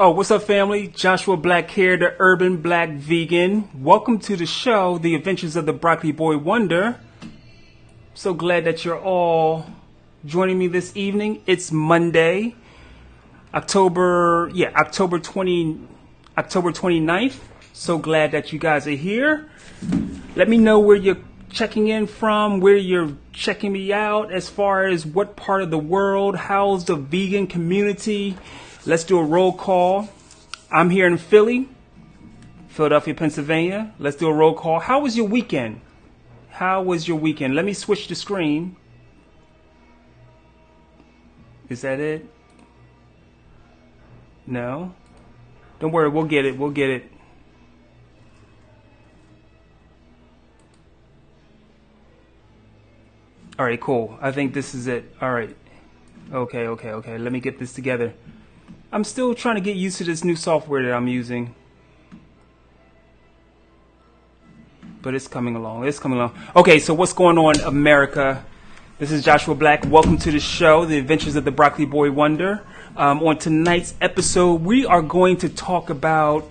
Oh, what's up, family? Joshua Black here, the Urban Black Vegan. Welcome to the show, The Adventures of the Brocolli Boy Wonder. So glad that you're all joining me this evening. It's Monday, October 29th. So glad that you guys are here. Let me know where you're checking in from, where you're checking me out, as far as what part of the world, how's the vegan community. Let's do a roll call. I'm here in Philadelphia, Pennsylvania. Let's do a roll call. How was your weekend? How was your weekend? Let me switch the screen. Is that it? No? Don't worry, we'll get it. We'll get it. All right, cool. I think this is it. All right. Okay. Let me get this together. I'm still trying to get used to this new software that I'm using. But it's coming along. Okay, so what's going on, America? This is Joshua Black. Welcome to the show, The Adventures of the Brocolli Boy Wonder. On tonight's episode, we are going to talk about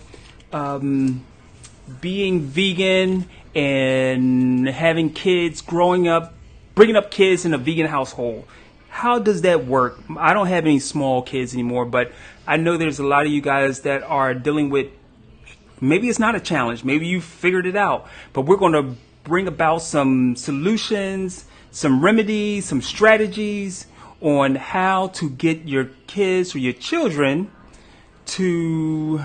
being vegan and having kids, growing up, bringing up kids in a vegan household. How does that work? I don't have any small kids anymore, but I know there's a lot of you guys that are dealing with, maybe it's not a challenge, maybe you figured it out, but we're going to bring about some solutions, some remedies, some strategies on how to get your kids or your children to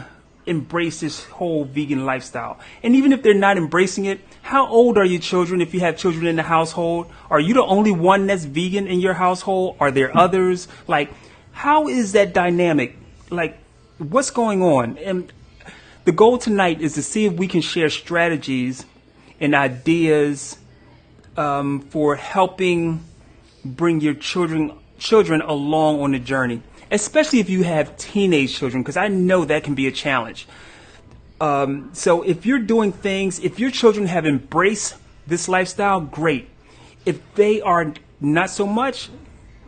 embrace this whole vegan lifestyle. And even if they're not embracing it, how old are your children? If you have children in the household, are you the only one that's vegan in your household? Are there others? Like, how is that dynamic? Like, what's going on? And the goal tonight is to see if we can share strategies and ideas for helping bring your children along on the journey, especially if you have teenage children, because I know that can be a challenge. So if you're doing things, if your children have embraced this lifestyle, great. If they are not so much,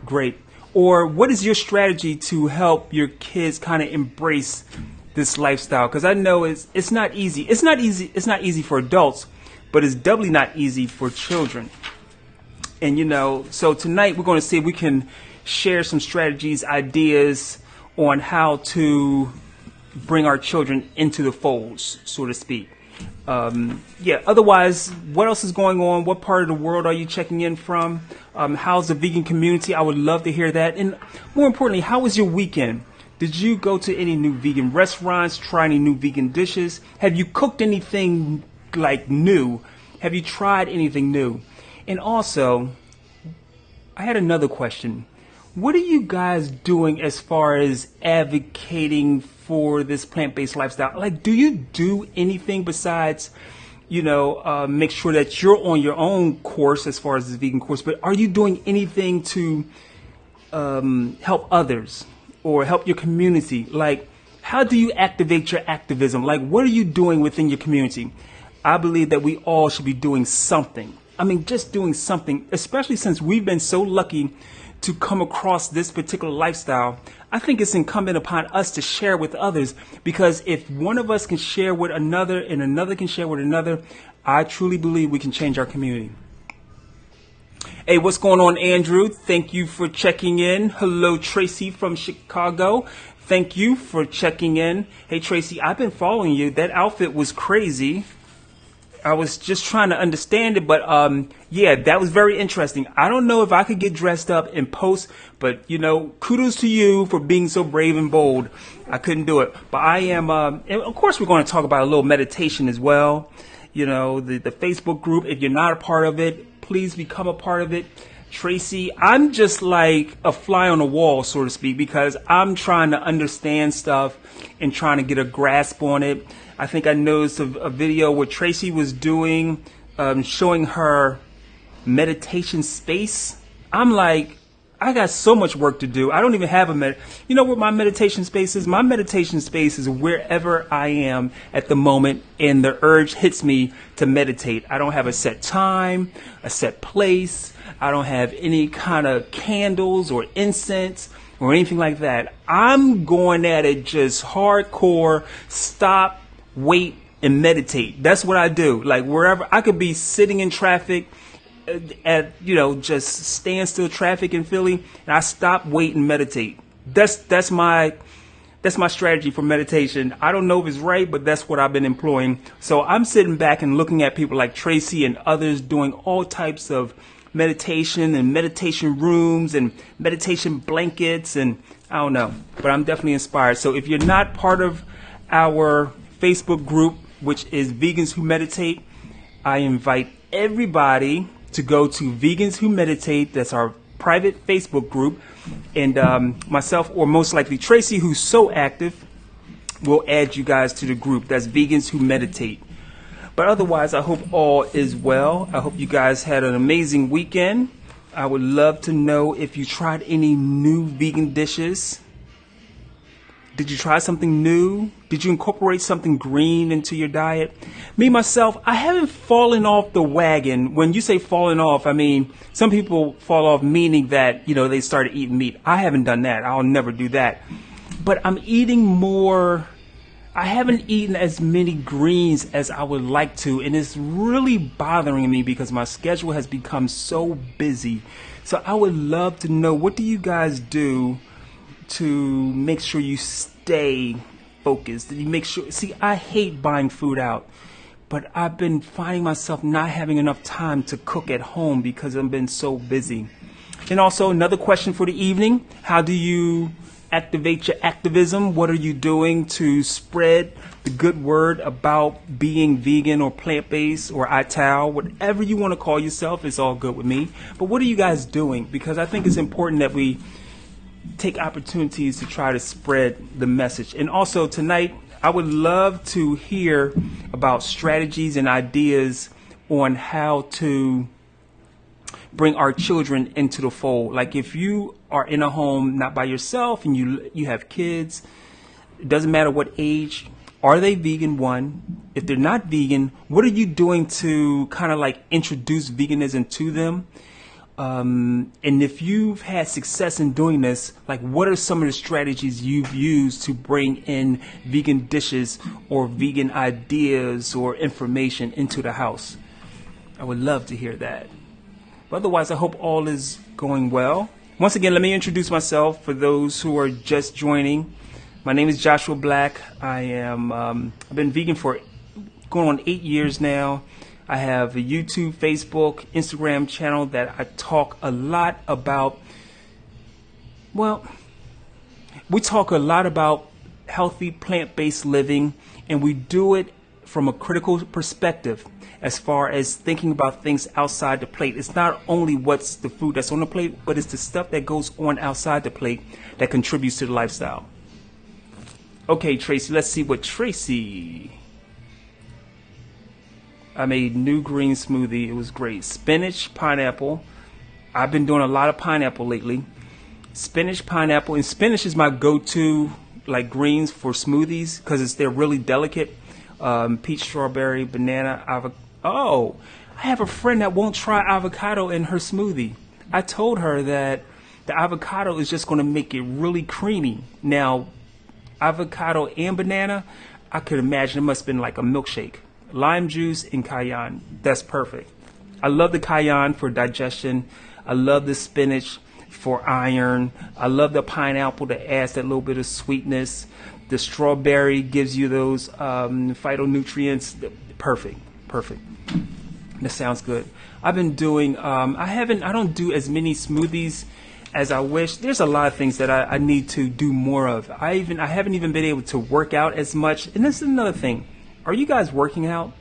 great. Or what is your strategy to help your kids kind of embrace this lifestyle? Because I know it's not easy. It's not easy for adults, but it's doubly not easy for children. And so tonight we're going to see if we can share some strategies, ideas on how to bring our children into the folds, so to speak. Otherwise, what else is going on? What part of the world are you checking in from? How's the vegan community? I would love to hear that. And more importantly, how was your weekend? Did you go to any new vegan restaurants, try any new vegan dishes? Have you cooked anything like new? Have you tried anything new? And also, I had another question. What are you guys doing as far as advocating for this plant-based lifestyle? Like, do you do anything besides, make sure that you're on your own course as far as the vegan course, but are you doing anything to help others or help your community? Like, how do you activate your activism? Like, what are you doing within your community? I believe that we all should be doing something. I mean, just doing something, especially since we've been so lucky to come across this particular lifestyle. I think it's incumbent upon us to share with others, because if one of us can share with another and another can share with another, I truly believe we can change our community. Hey, what's going on, Andrew? Thank you for checking in. Hello, Tracy from Chicago. Thank you for checking in. Hey, Tracy, I've been following you. That outfit was crazy. I was just trying to understand it, but that was very interesting. I don't know if I could get dressed up and post, but kudos to you for being so brave and bold. I couldn't do it, but I am. And of course, we're going to talk about a little meditation as well. The Facebook group. If you're not a part of it, please become a part of it. Tracy, I'm just like a fly on the wall, so to speak, because I'm trying to understand stuff and trying to get a grasp on it. I think I noticed a video where Tracy was doing, showing her meditation space. I'm like, I got so much work to do. I don't even have you know what my meditation space is? My meditation space is wherever I am at the moment and the urge hits me to meditate. I don't have a set time, a set place. I don't have any kind of candles or incense or anything like that. I'm going at it just hardcore, stop, wait, and meditate. That's what I do. Like wherever I could be sitting in traffic at, just standstill traffic in Philly, and I stop, wait, and meditate. That's my strategy for meditation. I don't know if it's right, but that's what I've been employing. So I'm sitting back and looking at people like Tracy and others doing all types of meditation and meditation rooms and meditation blankets, and I don't know, but I'm definitely inspired. So if you're not part of our Facebook group, which is Vegans Who Meditate, I invite everybody to go to Vegans Who Meditate. That's our private Facebook group. And myself, or most likely Tracy, who's so active, will add you guys to the group. That's Vegans Who Meditate. But otherwise, I hope all is well. I hope you guys had an amazing weekend. I would love to know if you tried any new vegan dishes. Did you try something new? Did you incorporate something green into your diet? Me, myself, I haven't fallen off the wagon. When you say falling off, I mean, some people fall off meaning that, they started eating meat. I haven't done that. I'll never do that. But I'm eating more. I haven't eaten as many greens as I would like to. And it's really bothering me because my schedule has become so busy. So I would love to know, what do you guys do to make sure you stay focused? You make sure. See, I hate buying food out, but I've been finding myself not having enough time to cook at home because I've been so busy. And also another question for the evening: how do you activate your activism? What are you doing to spread the good word about being vegan or plant-based or ITAL, whatever you want to call yourself? It's all good with me. But what are you guys doing? Because I think it's important that we take opportunities to try to spread the message. And also tonight, I would love to hear about strategies and ideas on how to bring our children into the fold. Like if you are in a home not by yourself and you have kids, it doesn't matter what age, are they vegan? One, if they're not vegan, what are you doing to kind of like introduce veganism to them? And if you've had success in doing this, like what are some of the strategies you've used to bring in vegan dishes or vegan ideas or information into the house? I would love to hear that. But otherwise, I hope all is going well. Once again, let me introduce myself for those who are just joining. My name is Joshua Black. I've been vegan for going on 8 years now. I have a YouTube, Facebook, Instagram channel that I talk a lot about. Well, we talk a lot about healthy plant-based living, and we do it from a critical perspective as far as thinking about things outside the plate. It's not only what's the food that's on the plate, but it's the stuff that goes on outside the plate that contributes to the lifestyle. Okay, Tracy, let's see what Tracy... I made new green smoothie. It was great. Spinach, pineapple. I've been doing a lot of pineapple lately. Spinach, pineapple, and spinach is my go-to like greens for smoothies because they're really delicate. Peach, strawberry, banana, avocado. Oh, I have a friend that won't try avocado in her smoothie. I told her that the avocado is just going to make it really creamy. Now, avocado and banana, I could imagine it must have been like a milkshake. Lime juice and cayenne. That's perfect. I love the cayenne for digestion. I love the spinach for iron. I love the pineapple that adds that little bit of sweetness. The strawberry gives you those phytonutrients. Perfect. Perfect. That sounds good. I've been doing, I don't do as many smoothies as I wish. There's a lot of things that I need to do more of. I haven't even been able to work out as much. And this is another thing. Are you guys working out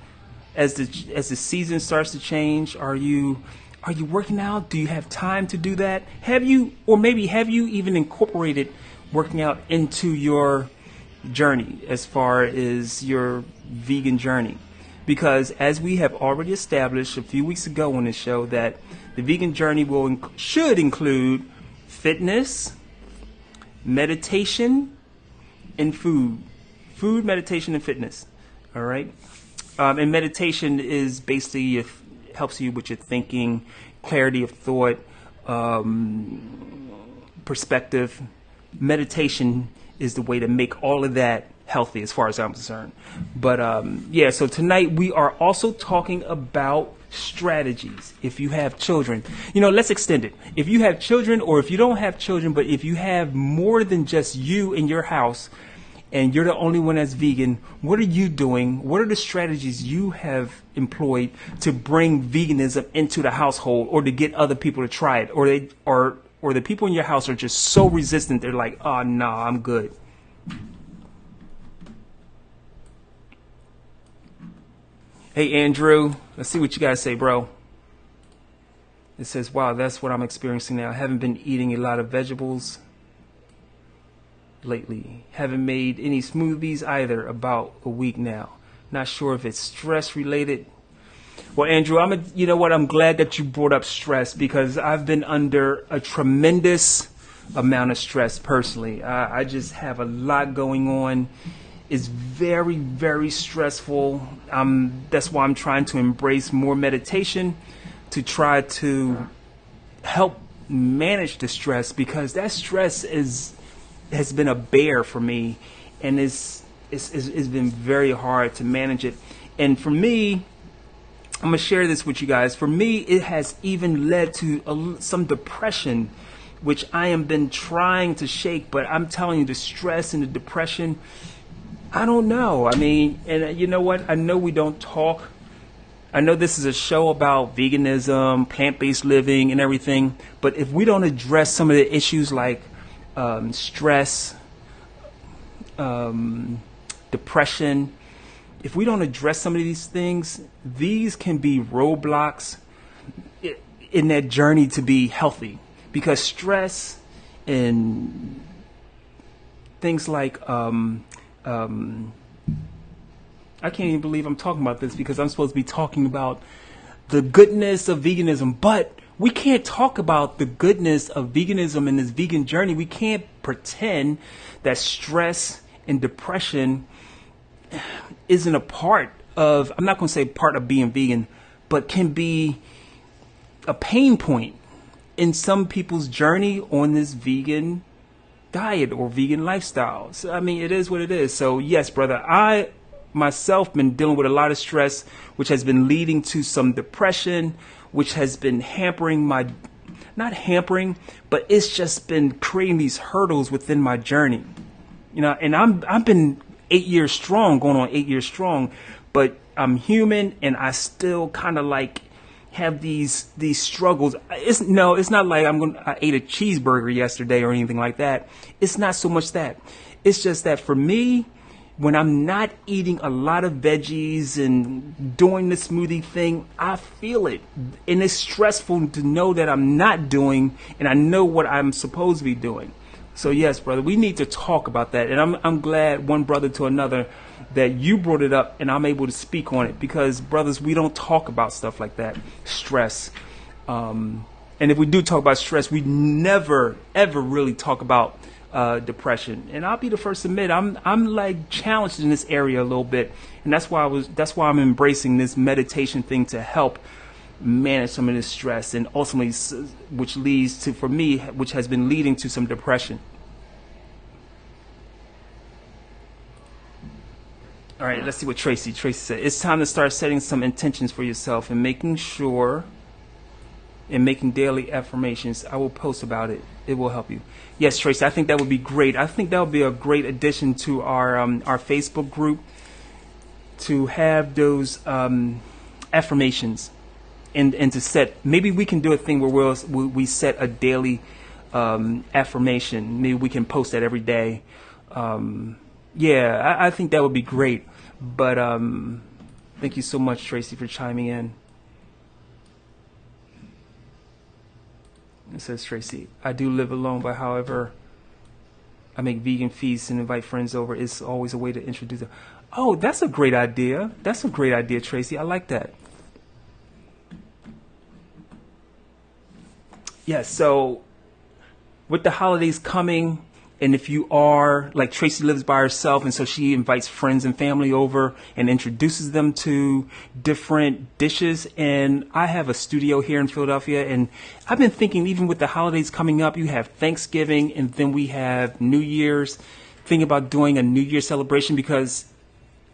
as the season starts to change? Are you working out? Do you have time to do that? Have you even incorporated working out into your journey as far as your vegan journey? Because as we have already established a few weeks ago on this show, that the vegan journey should include fitness, meditation, and food. Food, meditation, and fitness. All right. And meditation is basically helps you with your thinking, clarity of thought, perspective. Meditation is the way to make all of that healthy as far as I'm concerned. But yeah, so tonight we are also talking about strategies. If you have children, let's extend it. If you have children, or if you don't have children, but if you have more than just you in your house and you're the only one that's vegan, what are you doing? What are the strategies you have employed to bring veganism into the household, or to get other people to try it? Or the people in your house are just so resistant, they're like, oh, no, I'm good. Hey, Andrew, let's see what you guys say, bro. It says, wow, that's what I'm experiencing now. I haven't been eating a lot of vegetables lately. Haven't made any smoothies either, about a week now. Not sure if it's stress related. Well, Andrew, you know what? I'm glad that you brought up stress, because I've been under a tremendous amount of stress personally. I just have a lot going on. It's very, very stressful. That's why I'm trying to embrace more meditation to try to help manage the stress, because that stress has been a bear for me, and it's been very hard to manage it. And for me, I'm gonna share this with you guys. For me, it has even led to some depression, which I have been trying to shake. But I'm telling you, the stress and the depression, I don't know. I mean, and you know what? I know we don't talk. I know this is a show about veganism, plant-based living, and everything. But if we don't address some of the issues like stress, depression, if we don't address some of these things, these can be roadblocks in that journey to be healthy. Because stress and things like I can't even believe I'm talking about this, because I'm supposed to be talking about the goodness of veganism, but we can't talk about the goodness of veganism and this vegan journey. We can't pretend that stress and depression isn't a part of, I'm not going to say part of being vegan, but can be a pain point in some people's journey on this vegan diet or vegan lifestyle. So, I mean, it is what it is. So yes, brother, I myself been dealing with a lot of stress, which has been leading to some depression, which has been hampering not hampering, but it's just been creating these hurdles within my journey. And I've been 8 years strong, going on 8 years strong, but I'm human, and I still kind of like have these struggles. It's not like I ate a cheeseburger yesterday or anything like that. It's not so much that. It's just that for me, when I'm not eating a lot of veggies and doing the smoothie thing, I feel it. And it's stressful to know that I'm not doing, and I know what I'm supposed to be doing. So yes, brother, we need to talk about that. And I'm glad, one brother to another, that you brought it up and I'm able to speak on it, because brothers, we don't talk about stuff like that, stress. And if we do talk about stress, we never, ever really talk about depression. And I'll be the first to admit, I'm like challenged in this area a little bit. And that's why I'm embracing this meditation thing to help manage some of this stress, and ultimately, which leads to, for me, which has been leading to some depression. All right, let's see what Tracy said. It's time to start setting some intentions for yourself and making daily affirmations. I will post about it. It will help you. Yes, Tracy, I think that would be great. I think that would be a great addition to our Facebook group, to have those affirmations. And to set, maybe we can do a thing where we set a daily affirmation. Maybe we can post that every day. Yeah, I think that would be great. But thank you so much, Tracy, for chiming in. It says, Tracy, I do live alone, but however, I make vegan feasts and invite friends over. It's always a way to introduce them. Oh, that's a great idea. That's a great idea, Tracy. I like that. Yeah, so with the holidays coming, and if you are, like Tracy lives by herself, and so she invites friends and family over and introduces them to different dishes. And I have a studio here in Philadelphia, and I've been thinking, even with the holidays coming up, you have Thanksgiving and then we have New Year's, thinking about doing a New Year celebration, because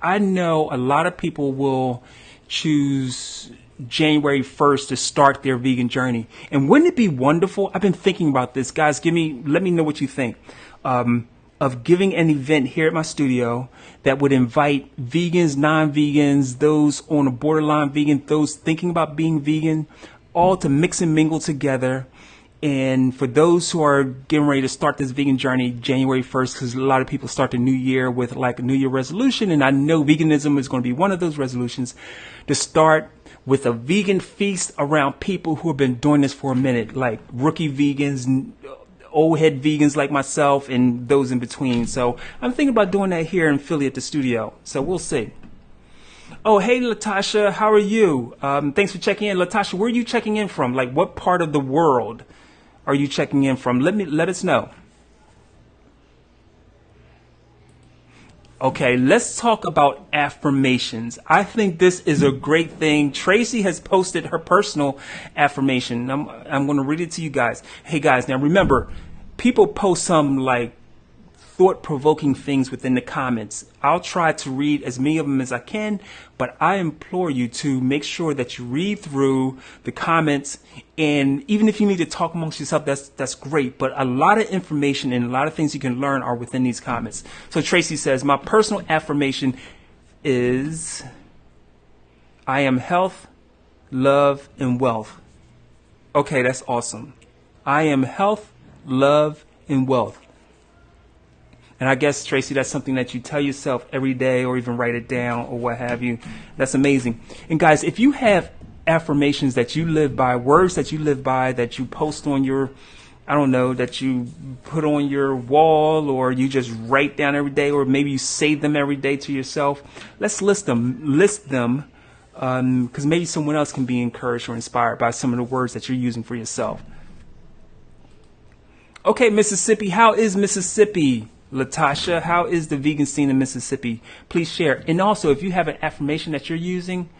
I know a lot of people will choose January 1st to start their vegan journey. And wouldn't it be wonderful? I've been thinking about this, guys. Let me know what you think. Of giving an event here at my studio that would invite vegans, non-vegans, those on a borderline vegan, those thinking about being vegan, all to mix and mingle together. And for those who are getting ready to start this vegan journey January 1st, because a lot of people start the new year with like a New Year resolution, and I know veganism is going to be one of those resolutions, to start with a vegan feast around people who have been doing this for a minute, like rookie vegans, old head vegans like myself, and those in between. So I'm thinking about doing that here in Philly at the studio. So we'll see. Oh, hey, Latasha, how are you? Thanks for checking in. Latasha, where are you checking in from? Like, what part of the world are you checking in from? Let us know. Okay, let's talk about affirmations. I think this is a great thing. Tracy has posted her personal affirmation. I'm going to read it to you guys. Hey guys, now remember, people post some like thought-provoking things within the comments. I'll try to read as many of them as I can, but I implore you to make sure that you read through the comments, and even if you need to talk amongst yourself, that's great. But a lot of information and a lot of things you can learn are within these comments. So Tracy says, my personal affirmation is, I am health, love, and wealth. Okay, that's awesome. I am health, love, and wealth. And I guess, Tracy, that's something that you tell yourself every day, or even write it down or what have you. That's amazing. And guys, if you have affirmations that you live by, words that you live by, that you post on your, I don't know, that you put on your wall, or you just write down every day, or maybe you say them every day to yourself, let's list them, because maybe someone else can be encouraged or inspired by some of the words that you're using for yourself. Okay, Mississippi, how is Mississippi? Latasha, how is the vegan scene in Mississippi? Please share. And also, if you have an affirmation that you're using,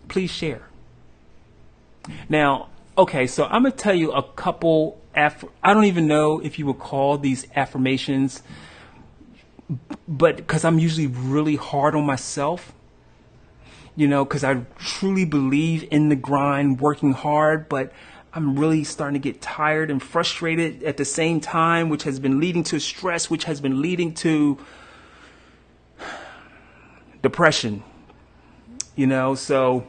please share. Now, okay, so I'm going to tell you a couple, I don't even know if you would call these affirmations, but because I'm usually really hard on myself, you know, because I truly believe in the grind, working hard, but I'm really starting to get tired and frustrated at the same time, which has been leading to stress, which has been leading to depression, you know. So,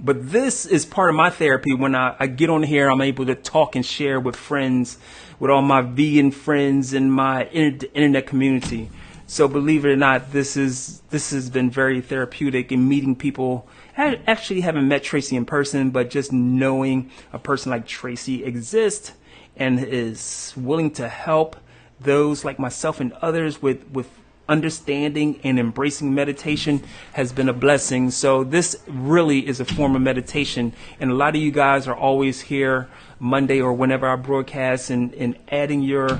but this is part of my therapy. When I get on here, I'm able to talk and share with friends, with all my vegan friends in my internet community. So believe it or not, this has been very therapeutic in meeting people. I actually haven't met Tracy in person, but just knowing a person like Tracy exists and is willing to help those like myself and others with understanding and embracing meditation has been a blessing. So this really is a form of meditation. And a lot of you guys are always here Monday or whenever I broadcast and adding your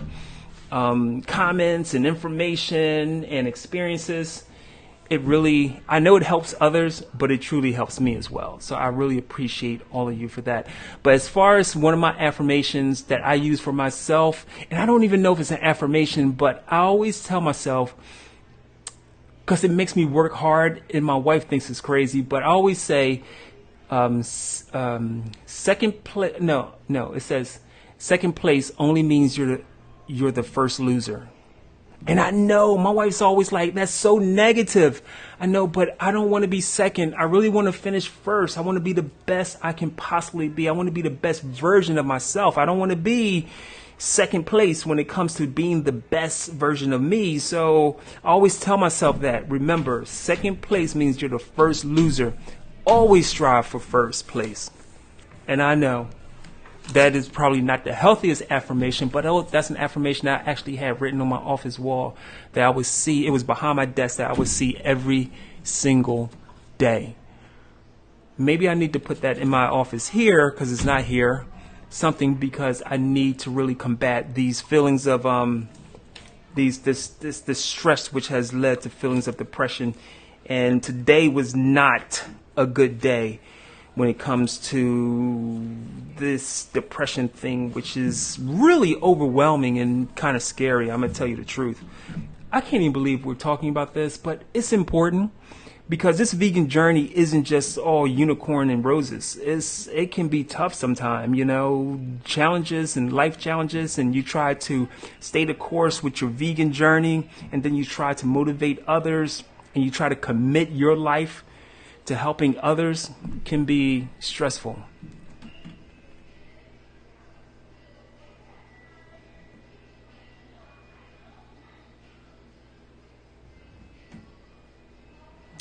comments and information and experiences. It really, I know it helps others, but it truly helps me as well. So I really appreciate all of you for that. But as far as one of my affirmations that I use for myself, and I don't even know if it's an affirmation, but I always tell myself, because it makes me work hard, and my wife thinks it's crazy, but I always say, it says second place only means you're the first loser. And I know my wife's always like, that's so negative. I know, but I don't want to be second. I really want to finish first. I want to be the best I can possibly be. I want to be the best version of myself. I don't want to be second place when it comes to being the best version of me. So I always tell myself that. Remember, second place means you're the first loser. Always strive for first place. And I know that is probably not the healthiest affirmation, but that's an affirmation that I actually have written on my office wall that I would see. It was behind my desk that I would see every single day. Maybe I need to put that in my office here because it's not here. something because I need to really combat these feelings of this stress which has led to feelings of depression. And today was not a good day when it comes to this depression thing, which is really overwhelming and kind of scary. I'm gonna tell you the truth. I can't even believe we're talking about this, but it's important because this vegan journey isn't just all unicorn and roses. It can be tough sometimes, challenges and life challenges, and you try to stay the course with your vegan journey, and then you try to motivate others, and you try to commit your life to helping others. Can be stressful.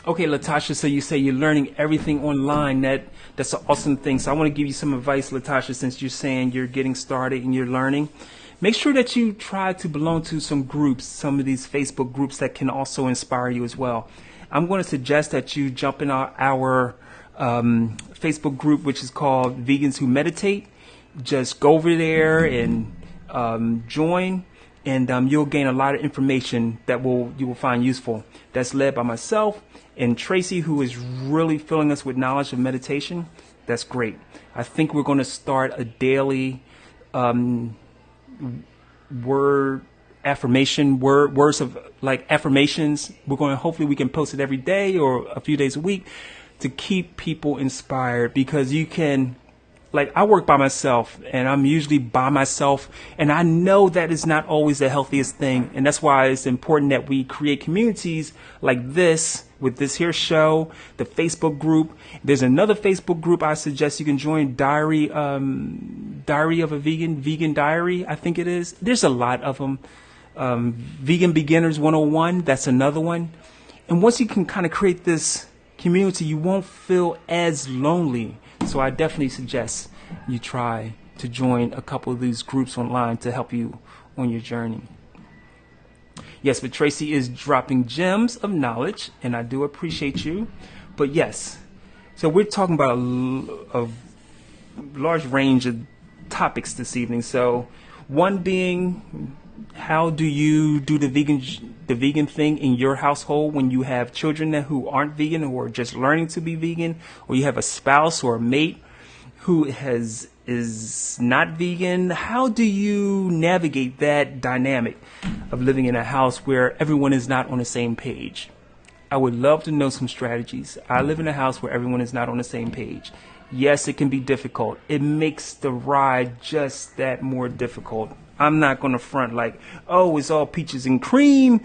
Okay, Latasha, so you say you're learning everything online. That's an awesome thing. So I want to give you some advice, Latasha, since you're saying you're getting started and you're learning. Make sure that you try to belong to some groups, some of these Facebook groups that can also inspire you as well. I'm going to suggest that you jump in our Facebook group, which is called Vegans Who Meditate. Just go over there and join, and you'll gain a lot of information that you will find useful. That's led by myself and Tracy, who is really filling us with knowledge of meditation. That's great. I think we're going to start a daily word affirmation, words of like affirmations. Hopefully we can post it every day or a few days a week to keep people inspired, because you can, like, I work by myself and I'm usually by myself, and I know that is not always the healthiest thing. And that's why it's important that we create communities like this, with this here show, the Facebook group. There's another Facebook group I suggest you can join, Diary of a Vegan Diary, I think it is. There's a lot of them. Vegan Beginners 101, that's another one. And once you can kind of create this community, you won't feel as lonely. So I definitely suggest you try to join a couple of these groups online to help you on your journey. Yes, but Tracy is dropping gems of knowledge, and I do appreciate you. But yes, so we're talking about a large range of topics this evening. So one being, how do you do the vegan thing in your household when you have children who aren't vegan, who are just learning to be vegan, or you have a spouse or a mate who is not vegan? How do you navigate that dynamic of living in a house where everyone is not on the same page? I would love to know some strategies. I live in a house where everyone is not on the same page. Yes, it can be difficult. It makes the ride just that more difficult. I'm not going to front like, oh, it's all peaches and cream.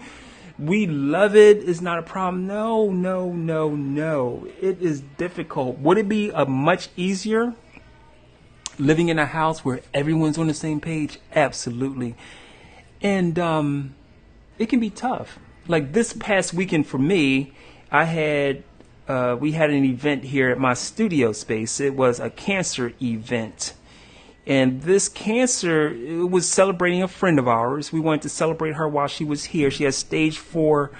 We love it. It's not a problem. No, no, no, no. It is difficult. Would it be a much easier living in a house where everyone's on the same page? Absolutely. And it can be tough. Like this past weekend for me, we had an event here at my studio space. It was a cancer event. And this cancer, it was celebrating a friend of ours. We wanted to celebrate her while she was here. She has stage 4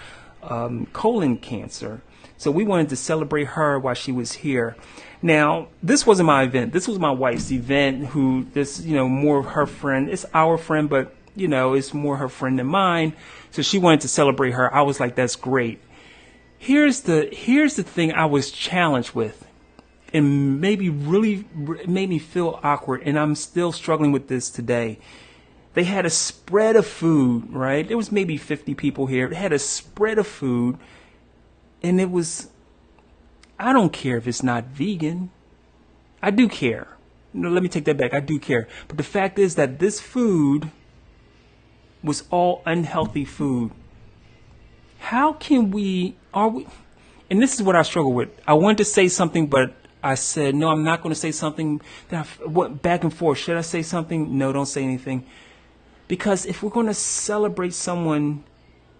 colon cancer. So we wanted to celebrate her while she was here. Now, this wasn't my event. This was my wife's event, more of her friend. It's our friend, but, it's more her friend than mine. So she wanted to celebrate her. I was like, that's great. Here's the thing I was challenged with, and maybe really made me feel awkward, and I'm still struggling with this today. They had a spread of food, right? There was maybe 50 people here. They had a spread of food, and it was, I don't care if it's not vegan. I do care. No, let me take that back. I do care. But the fact is that this food was all unhealthy food. How can and this is what I struggle with. I wanted to say something, but I said, no, I'm not going to say something. Then I went back and forth. Should I say something? No, don't say anything. Because if we're going to celebrate someone,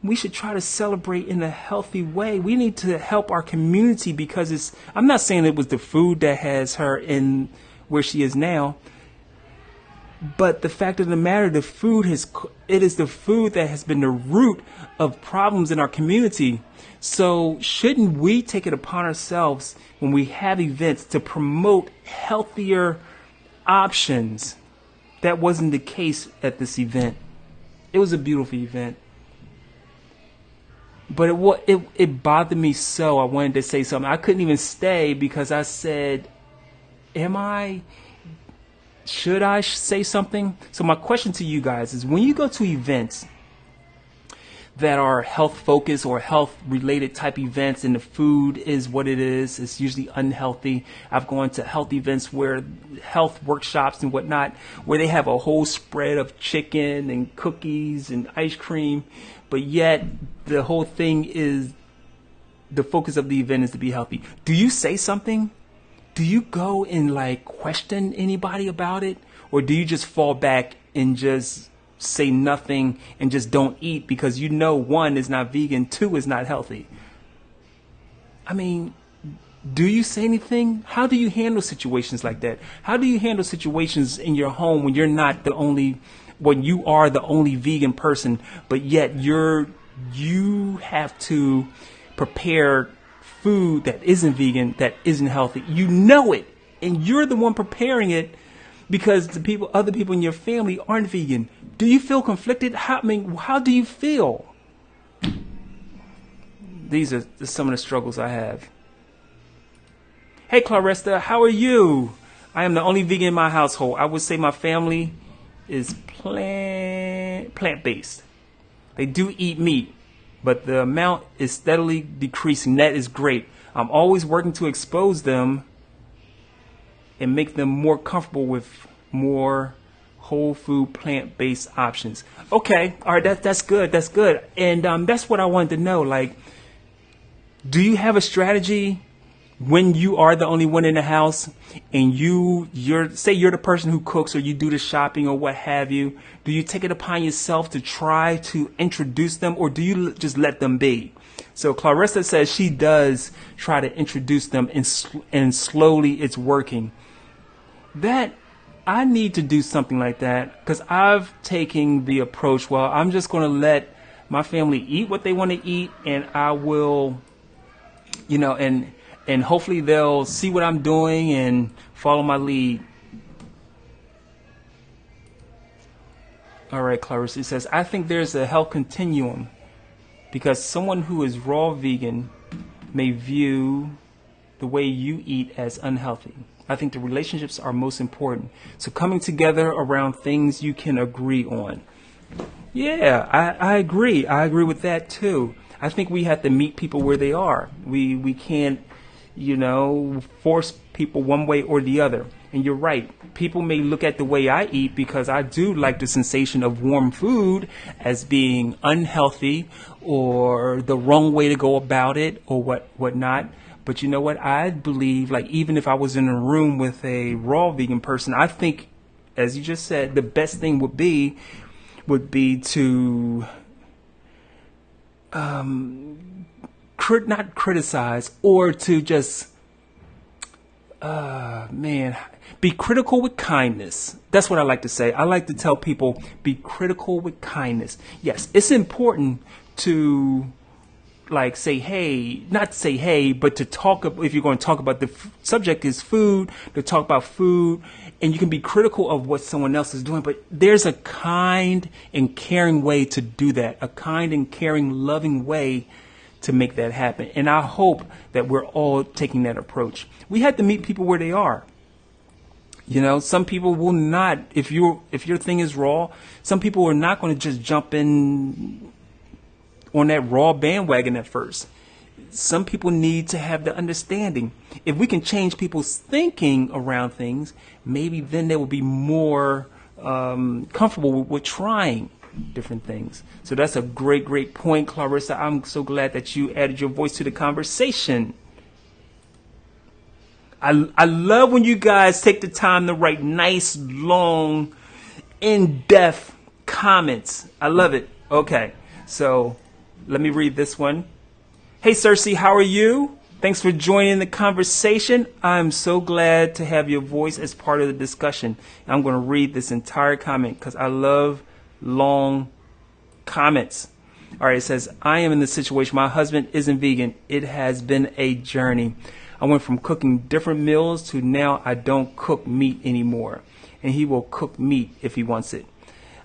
we should try to celebrate in a healthy way. We need to help our community, because I'm not saying it was the food that has her in where she is now. But the fact of the matter, it is the food that has been the root of problems in our community. So shouldn't we take it upon ourselves when we have events to promote healthier options That wasn't the case at this event. It was a beautiful event. But it bothered me so. I wanted to say something. I couldn't even stay because I said, should I say something? So my question to you guys is, when you go to events that are health focused or health related type events and the food is what it is, it's usually unhealthy. I've gone to health events where health workshops and whatnot, where they have a whole spread of chicken and cookies and ice cream, but yet the whole thing is, the focus of the event is to be healthy. Do you say something? Do you go and like question anybody about it? Or do you just fall back and just say nothing and just don't eat because you know, 1 is not vegan, 2 is not healthy? I mean, do you say anything? How do you handle situations like that? How do you handle situations in your home when you're not the only, when you are the only vegan person, but yet you have to prepare food that isn't vegan, that isn't healthy? You know it, and you're the one preparing it because other people in your family aren't vegan. Do you feel conflicted? How do you feel? These are some of the struggles I have. Hey, Claresta, how are you? I am the only vegan in my household. I would say my family is plant-based. They do eat meat, but the amount is steadily decreasing. That is great. I'm always working to expose them and make them more comfortable with more whole food, plant-based options. Okay, all right, that's good. That's good. And that's what I wanted to know. Like, do you have a strategy when you are the only one in the house and you're say you're the person who cooks or you do the shopping or what have you? Do you take it upon yourself to try to introduce them, or do you just let them be? So Clarissa says she does try to introduce them, and slowly it's working. That I need to do something like that, because I've taken the approach, well, I'm just going to let my family eat what they want to eat, and I will, and hopefully they'll see what I'm doing and follow my lead. All right, Clarissa says, I think there's a health continuum, because someone who is raw vegan may view the way you eat as unhealthy. I think the relationships are most important. So coming together around things you can agree on. Yeah, I agree. I agree with that too. I think we have to meet people where they are. We can't, force people one way or the other. And you're right. People may look at the way I eat, because I do like the sensation of warm food, as being unhealthy or the wrong way to go about it or whatnot. But you know what? I believe, like, even if I was in a room with a raw vegan person, I think, as you just said, the best thing would be to not criticize, or to just be critical with kindness. That's what I like to say. I like to tell people, be critical with kindness. Yes, it's important to say hey, not say hey, but to talk, if you're going to talk about the subject is food, to talk about food, and you can be critical of what someone else is doing, but there's a kind and caring way to do that, a kind and caring, loving way to make that happen. And I hope that we're all taking that approach. We have to meet people where they are. Some people will not, if your thing is raw, some people are not going to just jump in on that raw bandwagon at first. Some people need to have the understanding. If we can change people's thinking around things, maybe then they will be more comfortable with trying different things. So that's a great point, Clarissa. I'm so glad that you added your voice to the conversation. I love when you guys take the time to write nice, long, in-depth comments. I love it. Okay, so let me read this one. Hey, Cersei, how are you? Thanks for joining the conversation. I'm so glad to have your voice as part of the discussion. I'm going to read this entire comment because I love long comments. All right, it says, I am in this situation. My husband isn't vegan. It has been a journey. I went from cooking different meals to now I don't cook meat anymore. and he will cook meat if he wants it.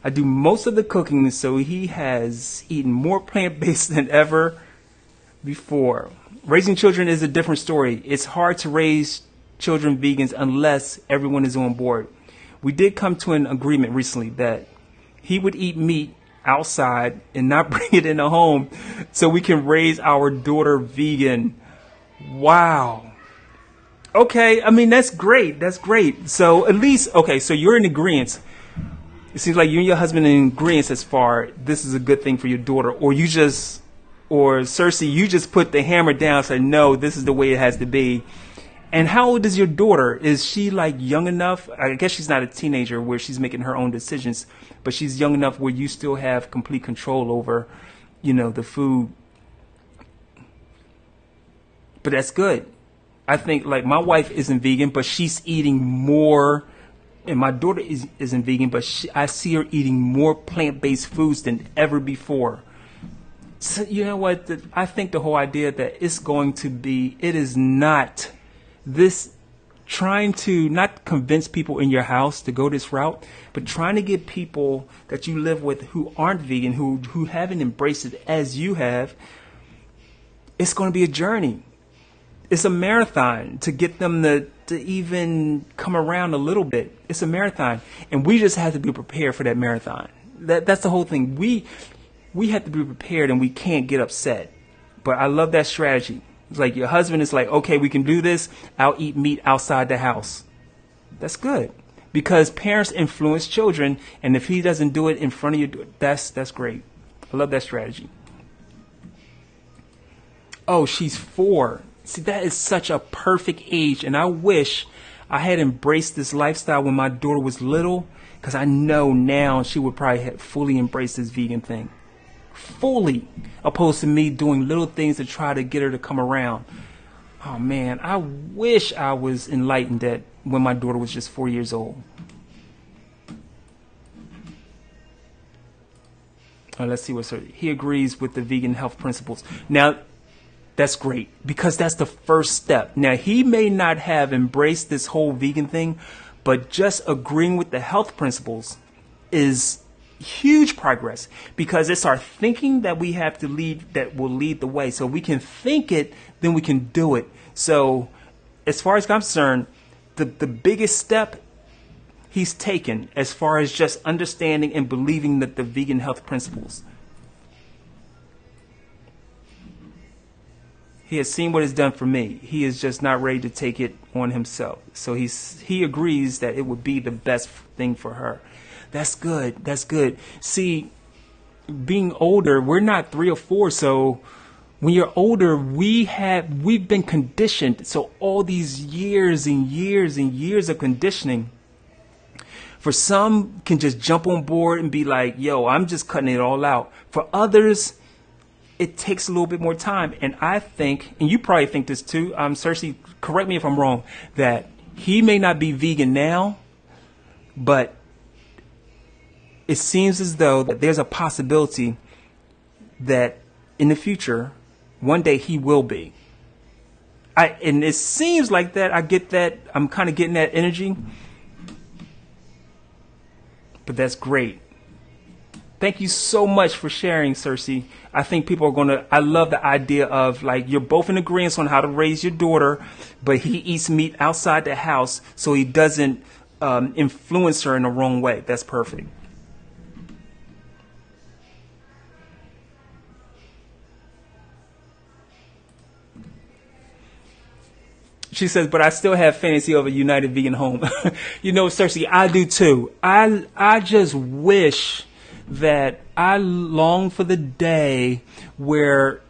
I do most of the cooking, so he has eaten more plant-based than ever before. Raising children is a different story. It's hard to raise children vegans unless everyone is on board. We did come to an agreement recently that he would eat meat outside and not bring it in the home so we can raise our daughter vegan. Wow. Okay, I mean, that's great. That's great. So at least, okay, so you're in agreement. It seems like you and your husband are in agreement as far this is a good thing for your daughter, or Cersei, you just put the hammer down and said, no, this is the way it has to be. And how old is your daughter? Is she like young enough? I guess she's not a teenager where she's making her own decisions, but she's young enough where you still have complete control over, the food. But that's good. I think like my wife isn't vegan, but she's eating more. And my daughter isn't vegan, but I see her eating more plant-based foods than ever before. So, you know what? I think the whole idea that it is not this trying to not convince people in your house to go this route, but trying to get people that you live with who aren't vegan, who haven't embraced it as you have. It's going to be a journey. It's a marathon to get them to even come around a little bit. It's a marathon, and we just have to be prepared for that marathon. That's the whole thing. We have to be prepared, and we can't get upset. But I love that strategy. It's like your husband is like, okay, we can do this. I'll eat meat outside the house. That's good, because parents influence children, and if he doesn't do it in front of you, that's great. I love that strategy. Oh, she's 4. See, that is such a perfect age, and I wish I had embraced this lifestyle when my daughter was little, because I know now she would probably have fully embraced this vegan thing. Fully, opposed to me doing little things to try to get her to come around. Oh man, I wish I was enlightened that when my daughter was just 4 years old. Let's see what's he agrees with the vegan health principles. Now, that's great, because that's the first step. Now, he may not have embraced this whole vegan thing, but just agreeing with the health principles is huge progress, because it's our thinking that we have to lead that will lead the way. So we can think it, then we can do it. So as far as I'm concerned, the biggest step he's taken as far as just understanding and believing that the vegan health principles. He has seen what it's done for me. He is just not ready to take it on himself. So he agrees that it would be the best thing for her. That's good. That's good. See, being older, we're not 3 or 4. So when you're older, we've been conditioned. So all these years and years and years of conditioning, for some can just jump on board and be like, yo, I'm just cutting it all out. For others, it takes a little bit more time. And I think, and you probably think this too, Cersei, correct me if I'm wrong, that he may not be vegan now, but it seems as though that there's a possibility that in the future, one day he will be. And it seems like that. I get that. I'm kind of getting that energy. But that's great. Thank you so much for sharing, Cersei. I think people are I love the idea of like you're both in agreement on how to raise your daughter, but he eats meat outside the house so he doesn't influence her in the wrong way. That's perfect. She says, but I still have fantasy of a united vegan home. You know, Cersei, I do too. I just wish that I long for the day where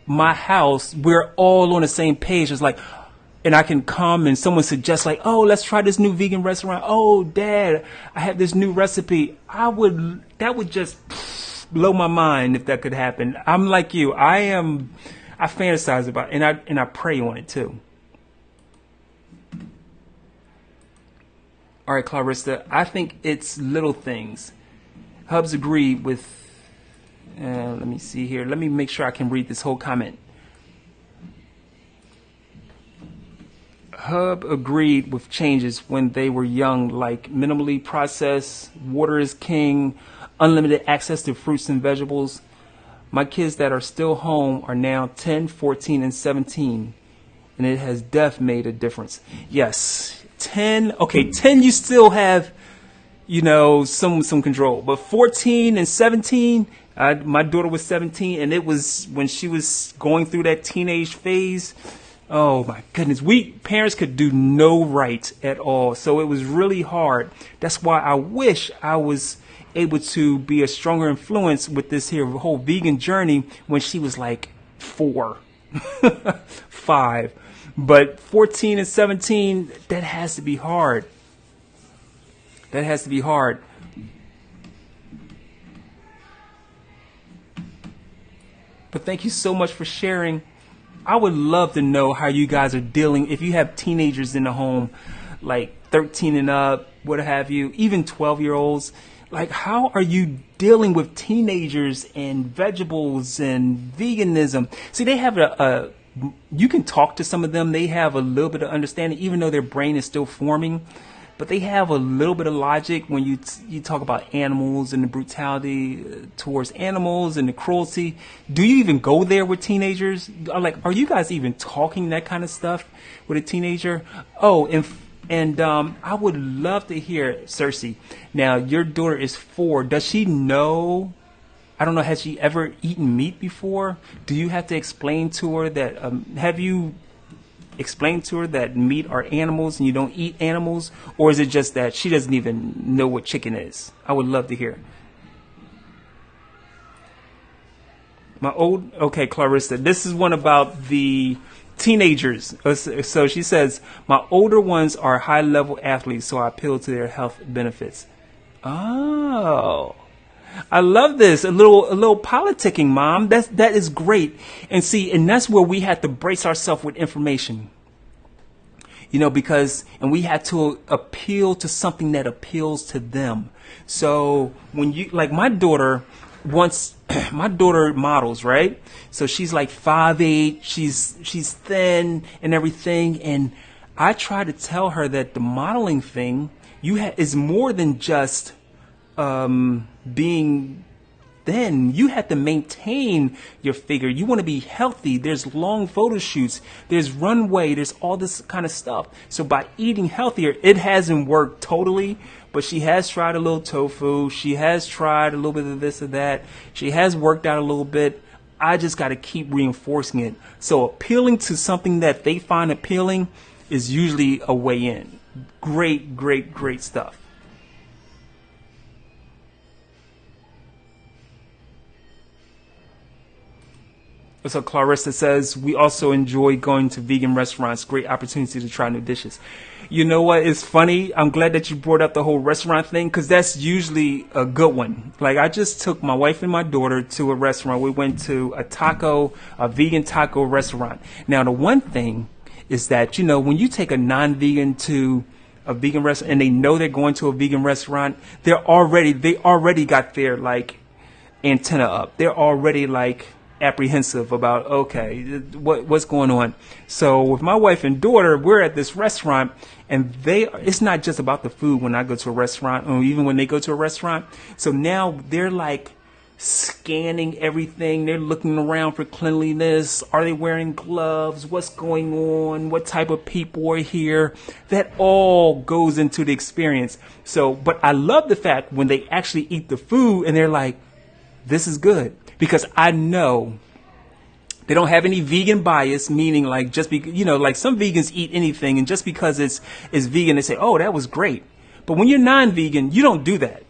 my house, we're all on the same page. It's like, and I can come and someone suggests like, oh, let's try this new vegan restaurant. Oh, Dad, I have this new recipe. That would just blow my mind if that could happen. I'm like you. I fantasize about it, and I pray on it too. All right, Clarissa, I think it's little things. Hubs agree with, let me see here. Let me make sure I can read this whole comment. Hub agreed with changes when they were young, like minimally processed, water is king, unlimited access to fruits and vegetables. My kids that are still home are now 10, 14, and 17, and it has made a difference. Yes, 10. Okay, 10 you still have, some control, but 14 and 17. My daughter was 17, and it was when she was going through that teenage phase. Oh my goodness, we parents could do no right at all. So it was really hard. That's why I wish I was able to be a stronger influence with this here whole vegan journey when she was like 4, 5. But 14 and 17, that has to be hard. That has to be hard. But thank you so much for sharing. I would love to know how you guys are dealing if you have teenagers in the home, like 13 and up, what have you, even 12-year-olds. Like, how are you dealing with teenagers and vegetables and veganism? See, they have you can talk to some of them. They have a little bit of understanding, even though their brain is still forming. But they have a little bit of logic when you talk about animals and the brutality towards animals and the cruelty. Do you even go there with teenagers? Like, are you guys even talking that kind of stuff with a teenager? Oh, and I would love to hear, Cersei. Now, your daughter is 4. Does she know? I don't know. Has she ever eaten meat before? Do you have to explain to her that? Have you explain to her that meat are animals and you don't eat animals? Or is it just that she doesn't even know what chicken is? I would love to hear. Okay, Clarissa, this is one about the teenagers. So she says, my older ones are high-level athletes, so I appeal to their health benefits. Oh, I love this. A little politicking, Mom. That is great. And see, and that's where we have to brace ourselves with information. Because we had to appeal to something that appeals to them. So when like my daughter models, right? So she's like 5'8", she's thin and everything. And I try to tell her that the modeling thing is more than just being thin. You have to maintain your figure. You want to be healthy. There's long photo shoots. There's runway. There's all this kind of stuff. So by eating healthier, it hasn't worked totally, but she has tried a little tofu. She has tried a little bit of this or that. She has worked out a little bit. I just got to keep reinforcing it. So appealing to something that they find appealing is usually a way in. Great, great, great stuff. So Clarissa says, we also enjoy going to vegan restaurants. Great opportunity to try new dishes. You know what? It's funny. I'm glad that you brought up the whole restaurant thing, because that's usually a good one. Like, I just took my wife and my daughter to a restaurant. We went to a vegan taco restaurant. Now, the one thing is that, when you take a non-vegan to a vegan restaurant and they know they're going to a vegan restaurant, they already got their like antenna up. They're already like apprehensive about, okay, what's going on. So with my wife and daughter, we're at this restaurant, and it's not just about the food when I go to a restaurant, or even when they go to a restaurant. So now they're like scanning everything. They're looking around for cleanliness. Are they wearing gloves? What's going on? What type of people are here? That all goes into the experience. So, but I love the fact when they actually eat the food and they're like, this is good. Because I know they don't have any vegan bias, meaning like like some vegans eat anything, and just because it's vegan, they say, oh, that was great. But when you're non-vegan, you don't do that.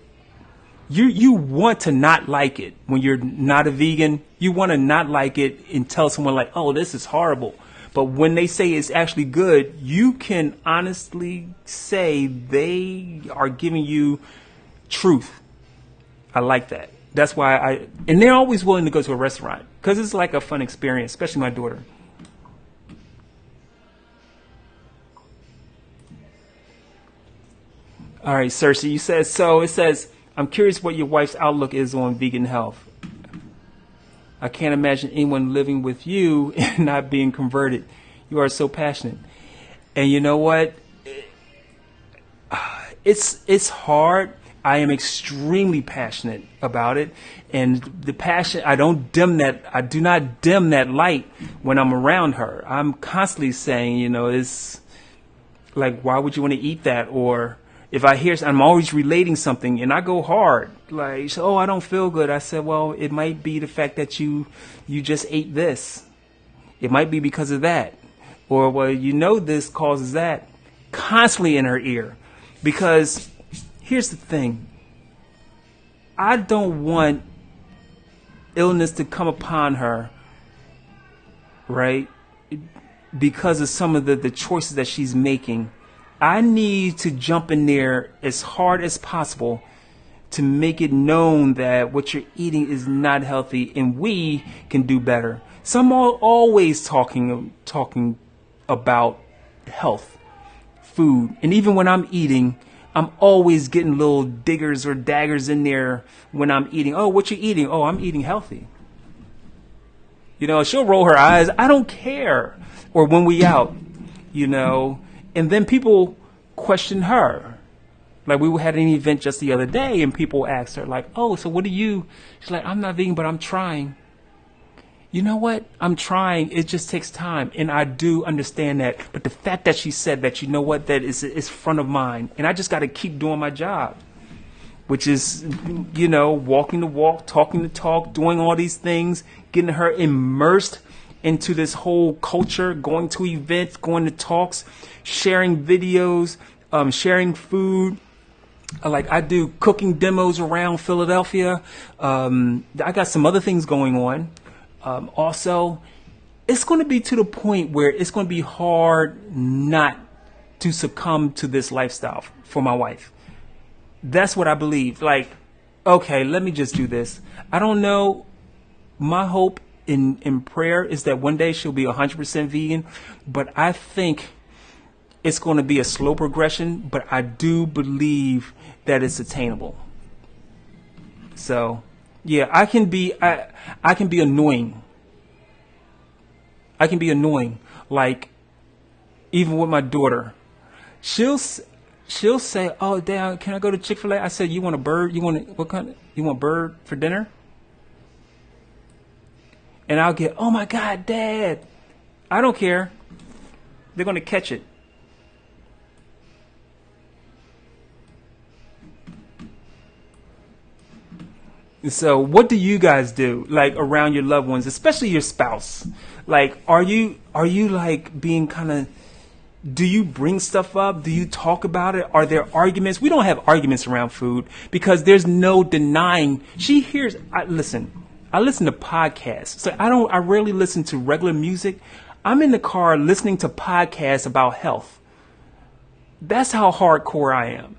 You want to not like it. When you're not a vegan, you want to not like it and tell someone like, oh, this is horrible. But when they say it's actually good, you can honestly say they are giving you truth. I like that. That's why and they're always willing to go to a restaurant because it's like a fun experience, especially my daughter. All right, Cersei, it says, I'm curious what your wife's outlook is on vegan health. I can't imagine anyone living with you and not being converted. You are so passionate. And you know what? It's hard. I am extremely passionate about it, and the passion, I do not dim that light when I'm around her. I'm constantly saying, it's like, why would you want to eat that? Or if I hear, I'm always relating something, and I go hard. Like, oh, I don't feel good. I said, well, it might be the fact that you just ate this. It might be because of that. Or, well, this causes that. Constantly in her ear. Because here's the thing. I don't want illness to come upon her, right? Because of some of the choices that she's making. I need to jump in there as hard as possible to make it known that what you're eating is not healthy and we can do better. So I'm always talking about health, food, and even when I'm eating, I'm always getting little diggers or daggers in there when I'm eating. Oh, what you eating? Oh, I'm eating healthy. She'll roll her eyes. I don't care. Or when we out, and then people question her. Like we had an event just the other day and people asked her like, oh, so what do you? She's like, I'm not vegan, but I'm trying. You know what? I'm trying. It just takes time. And I do understand that. But the fact that she said that, that is front of mind. And I just got to keep doing my job, which is, walking the walk, talking the talk, doing all these things, getting her immersed into this whole culture, going to events, going to talks, sharing videos, sharing food. Like I do cooking demos around Philadelphia. I got some other things going on. Also, it's going to be to the point where it's going to be hard not to succumb to this lifestyle for my wife. That's what I believe. Like, okay, let me just do this. I don't know. My hope in prayer is that one day she'll be 100% vegan, but I think it's going to be a slow progression, but I do believe that it's attainable. So, yeah, I can be annoying. I can be annoying. Like, even with my daughter, she'll say, "Oh, Dad, can I go to Chick-fil-A?" I said, "You want a bird? You want bird for dinner?" And I'll get, "Oh my God, Dad!" I don't care. They're gonna catch it. So what do you guys do, like, around your loved ones, especially your spouse? Like, are you like being kind of, do you bring stuff up? Do you talk about it? Are there arguments? We don't have arguments around food because there's no denying. I listen to podcasts. So I rarely listen to regular music. I'm in the car listening to podcasts about health. That's how hardcore I am.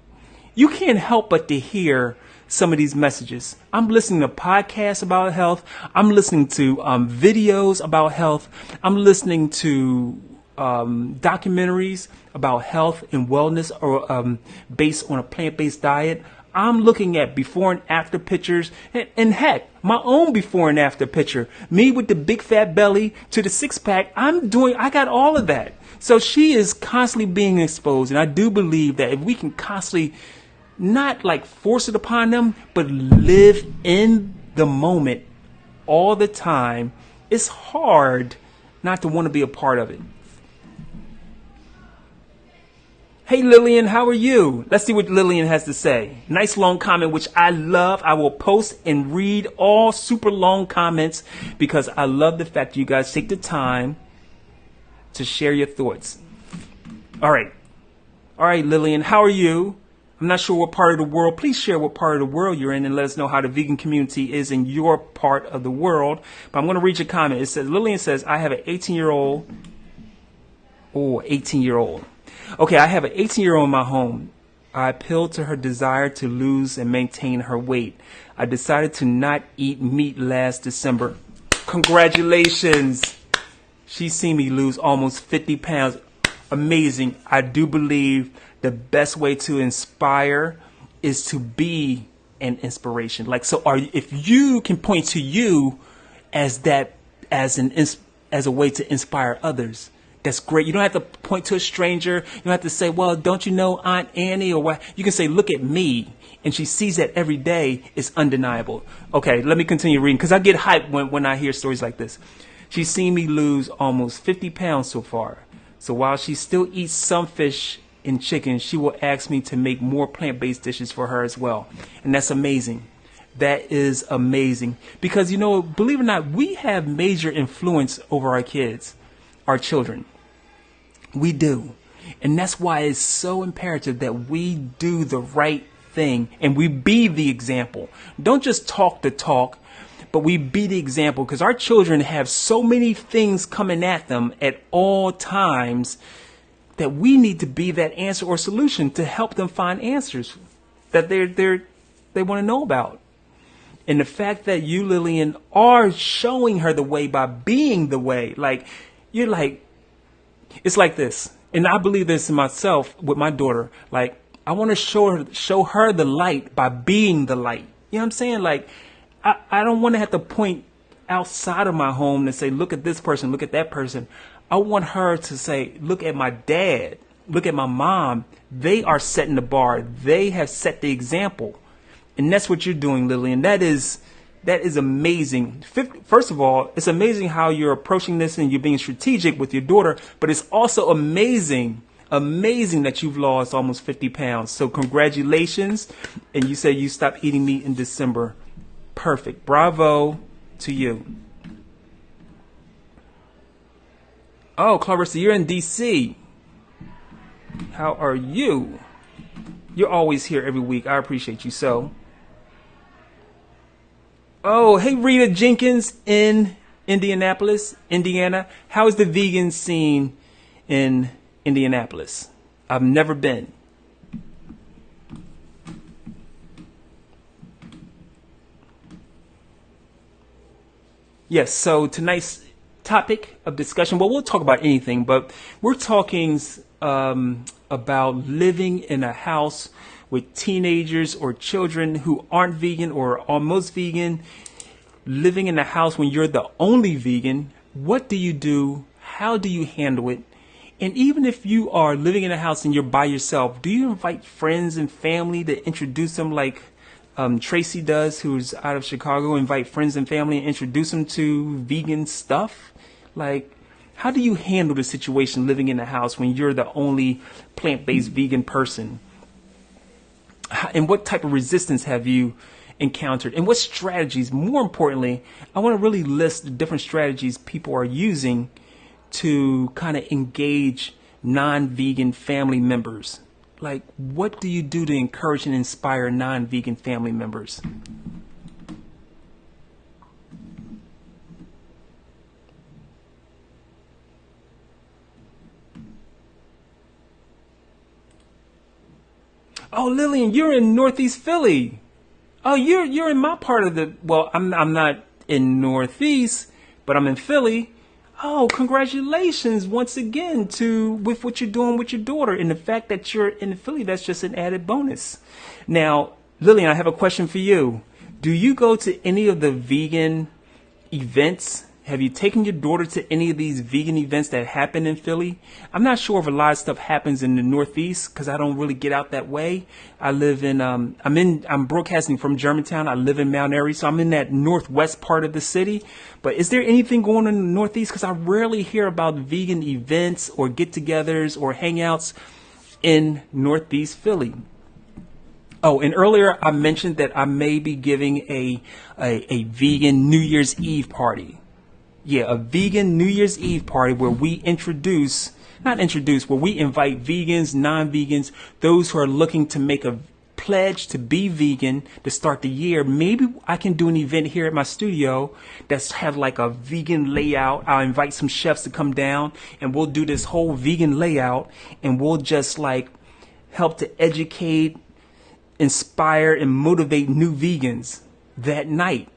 You can't help but to hear some of these messages. I'm listening to podcasts about health. I'm listening to videos about health. I'm listening to documentaries about health and wellness or based on a plant-based diet. I'm looking at before and after pictures and heck, my own before and after picture. Me with the big fat belly to the six pack. I got all of that. So she is constantly being exposed. And I do believe that if we can constantly not like force it upon them, but live in the moment all the time, it's hard not to want to be a part of it. Hey Lillian, how are you? Let's see what Lillian has to say. Nice long comment, which I love. I will post and read all super long comments because I love the fact you guys take the time to share your thoughts. All right, Lillian, how are you? I'm not sure what part of the world. Please share what part of the world you're in and let us know how the vegan community is in your part of the world. But I'm going to read your comment. It says, Lillian says, I have an 18-year-old. Oh, 18-year-old. Okay, I have an 18-year-old in my home. I appealed to her desire to lose and maintain her weight. I decided to not eat meat last December. Congratulations. She's seen me lose almost 50 pounds. Amazing. I do believe the best way to inspire is to be an inspiration. Like, so if you can point to you as a way to inspire others, That's great. You don't have to point to a stranger. You don't have to say, well, don't you know Aunt Annie or what? You can say, look at me. And she sees that every day. It's undeniable. Okay, let me continue reading because I get hyped when I hear stories like this. She's seen me lose almost 50 pounds so far. So while she still eats some fish and chicken, she will ask me to make more plant-based dishes for her as well. And that's amazing. That is amazing. Because, you know, believe it or not, we have major influence over our kids, our children. We do. And that's why it's so imperative that we do the right thing and we be the example. Don't just talk the talk, but we be the example, because our children have so many things coming at them at all times that we need to be that answer or solution to help them find answers that they want to know about. And the fact that you, Lillian, are showing her the way by being the way, like, you're like, it's like this. And I believe this in myself with my daughter. Like, I want to show her the light by being the light. You know what I'm saying? Like, I don't want to have to point outside of my home and say, look at this person, look at that person. I want her to say, look at my dad, look at my mom. They are setting the bar. They have set the example. And that's what you're doing, Lillian. That is amazing. First of all, it's amazing how you're approaching this and you're being strategic with your daughter, but it's also amazing that you've lost almost 50 pounds. So congratulations. And you said you stopped eating meat in December. Perfect. Bravo to you. Oh, Clarissa, you're in DC. How are you? You're always here every week. I appreciate you so. Oh, hey, Rita Jenkins in Indianapolis, Indiana. How is the vegan scene in Indianapolis? I've never been. Yes, so tonight's topic of discussion, well, we'll talk about anything, but we're talking about living in a house with teenagers or children who aren't vegan or almost vegan, living in a house when you're the only vegan. What do you do? How do you handle it? And even if you are living in a house and you're by yourself, do you invite friends and family to introduce them like Tracy does, who's out of Chicago, invite friends and family and introduce them to vegan stuff? Like, how do you handle the situation living in a house when you're the only plant-based vegan person? And what type of resistance have you encountered? And what strategies, more importantly, I want to really list the different strategies people are using to kind of engage non-vegan family members. Like, what do you do to encourage and inspire non-vegan family members? Oh, Lillian, you're in Northeast Philly. Oh, you're in my part of the. Well, I'm not in Northeast, but I'm in Philly. Oh, congratulations once again with what you're doing with your daughter, and the fact that you're in Philly. That's just an added bonus. Now, Lillian, I have a question for you. Do you go to any of the vegan events? Have you taken your daughter to any of these vegan events that happen in Philly? I'm not sure if a lot of stuff happens in the Northeast because I don't really get out that way. I live in, I'm broadcasting from Germantown. I live in Mount Airy, so I'm in that northwest part of the city. But is there anything going on in the Northeast? Because I rarely hear about vegan events or get-togethers or hangouts in Northeast Philly. Oh, and earlier I mentioned that I may be giving a vegan New Year's Eve party. Yeah, a vegan New Year's Eve party where we where we invite vegans, non-vegans, those who are looking to make a pledge to be vegan to start the year. Maybe I can do an event here at my studio that's have like a vegan layout. I'll invite some chefs to come down and we'll do this whole vegan layout and we'll just like help to educate, inspire, and motivate new vegans that night.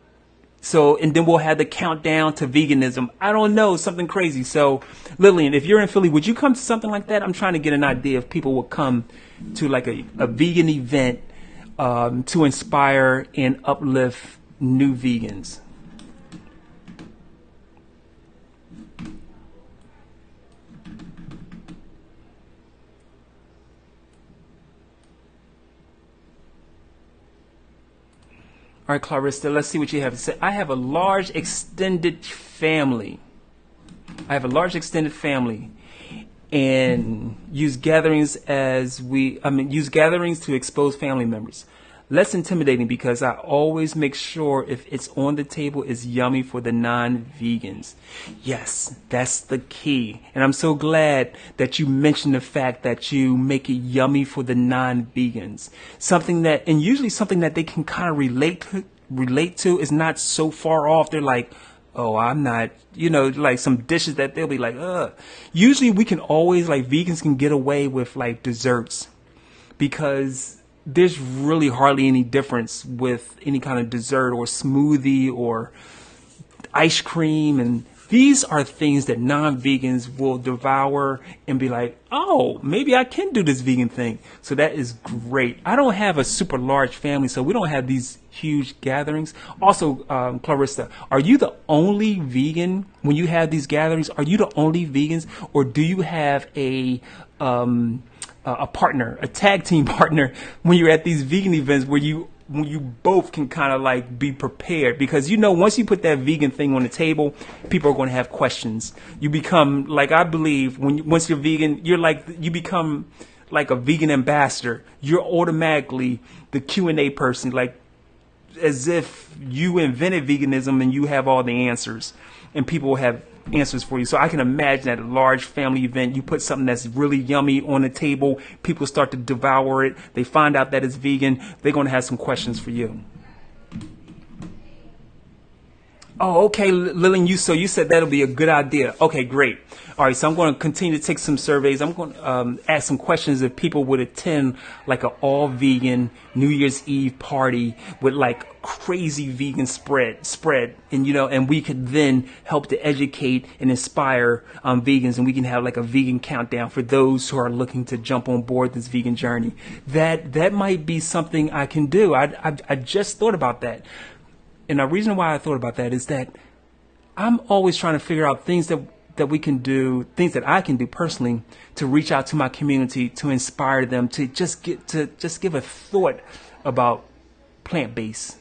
So, and then we'll have the countdown to veganism. I don't know, something crazy. So, Lillian, if you're in Philly, would you come to something like that? I'm trying to get an idea if people will come to like a vegan event to inspire and uplift new vegans. All right, Clarissa, let's see what you have to say. I have a large extended family. And use gatherings use gatherings to expose family members. Less intimidating because I always make sure if it's on the table, it's yummy for the non-vegans. Yes, that's the key. And I'm so glad that you mentioned the fact that you make it yummy for the non-vegans. Usually something that they can kind of relate to is not so far off. They're like, oh, I'm not, like some dishes that they'll be like, ugh. Usually we can always, vegans can get away with desserts because there's really hardly any difference with any kind of dessert or smoothie or ice cream. And these are things that non-vegans will devour and be like, oh, maybe I can do this vegan thing. So that is great. I don't have a super large family, so we don't have these huge gatherings. Also, Clarissa, are you the only vegan when you have these gatherings? Are you the only vegans, or do you have a partner, a tag team partner, when you're at these vegan events when you both can kind of be prepared? Because once you put that vegan thing on the table, people are going to have questions. You become I believe once you're vegan, you become like a vegan ambassador. You're automatically the Q&A person, as if you invented veganism and you have all the answers, and people will have answers for you. So I can imagine at a large family event, you put something that's really yummy on the table, people start to devour it, they find out that it's vegan, they're going to have some questions for you. Oh, okay, Lillian, you said that'll be a good idea. Okay, great. All right, so I'm going to continue to take some surveys. I'm going to ask some questions if people would attend an all-vegan New Year's Eve party with crazy vegan spread, and we could then help to educate and inspire vegans, and we can have a vegan countdown for those who are looking to jump on board this vegan journey. That might be something I can do. I just thought about that. And the reason why I thought about that is that I'm always trying to figure out things that we can do, things that I can do personally to reach out to my community, to inspire them, to just give a thought about plant-based.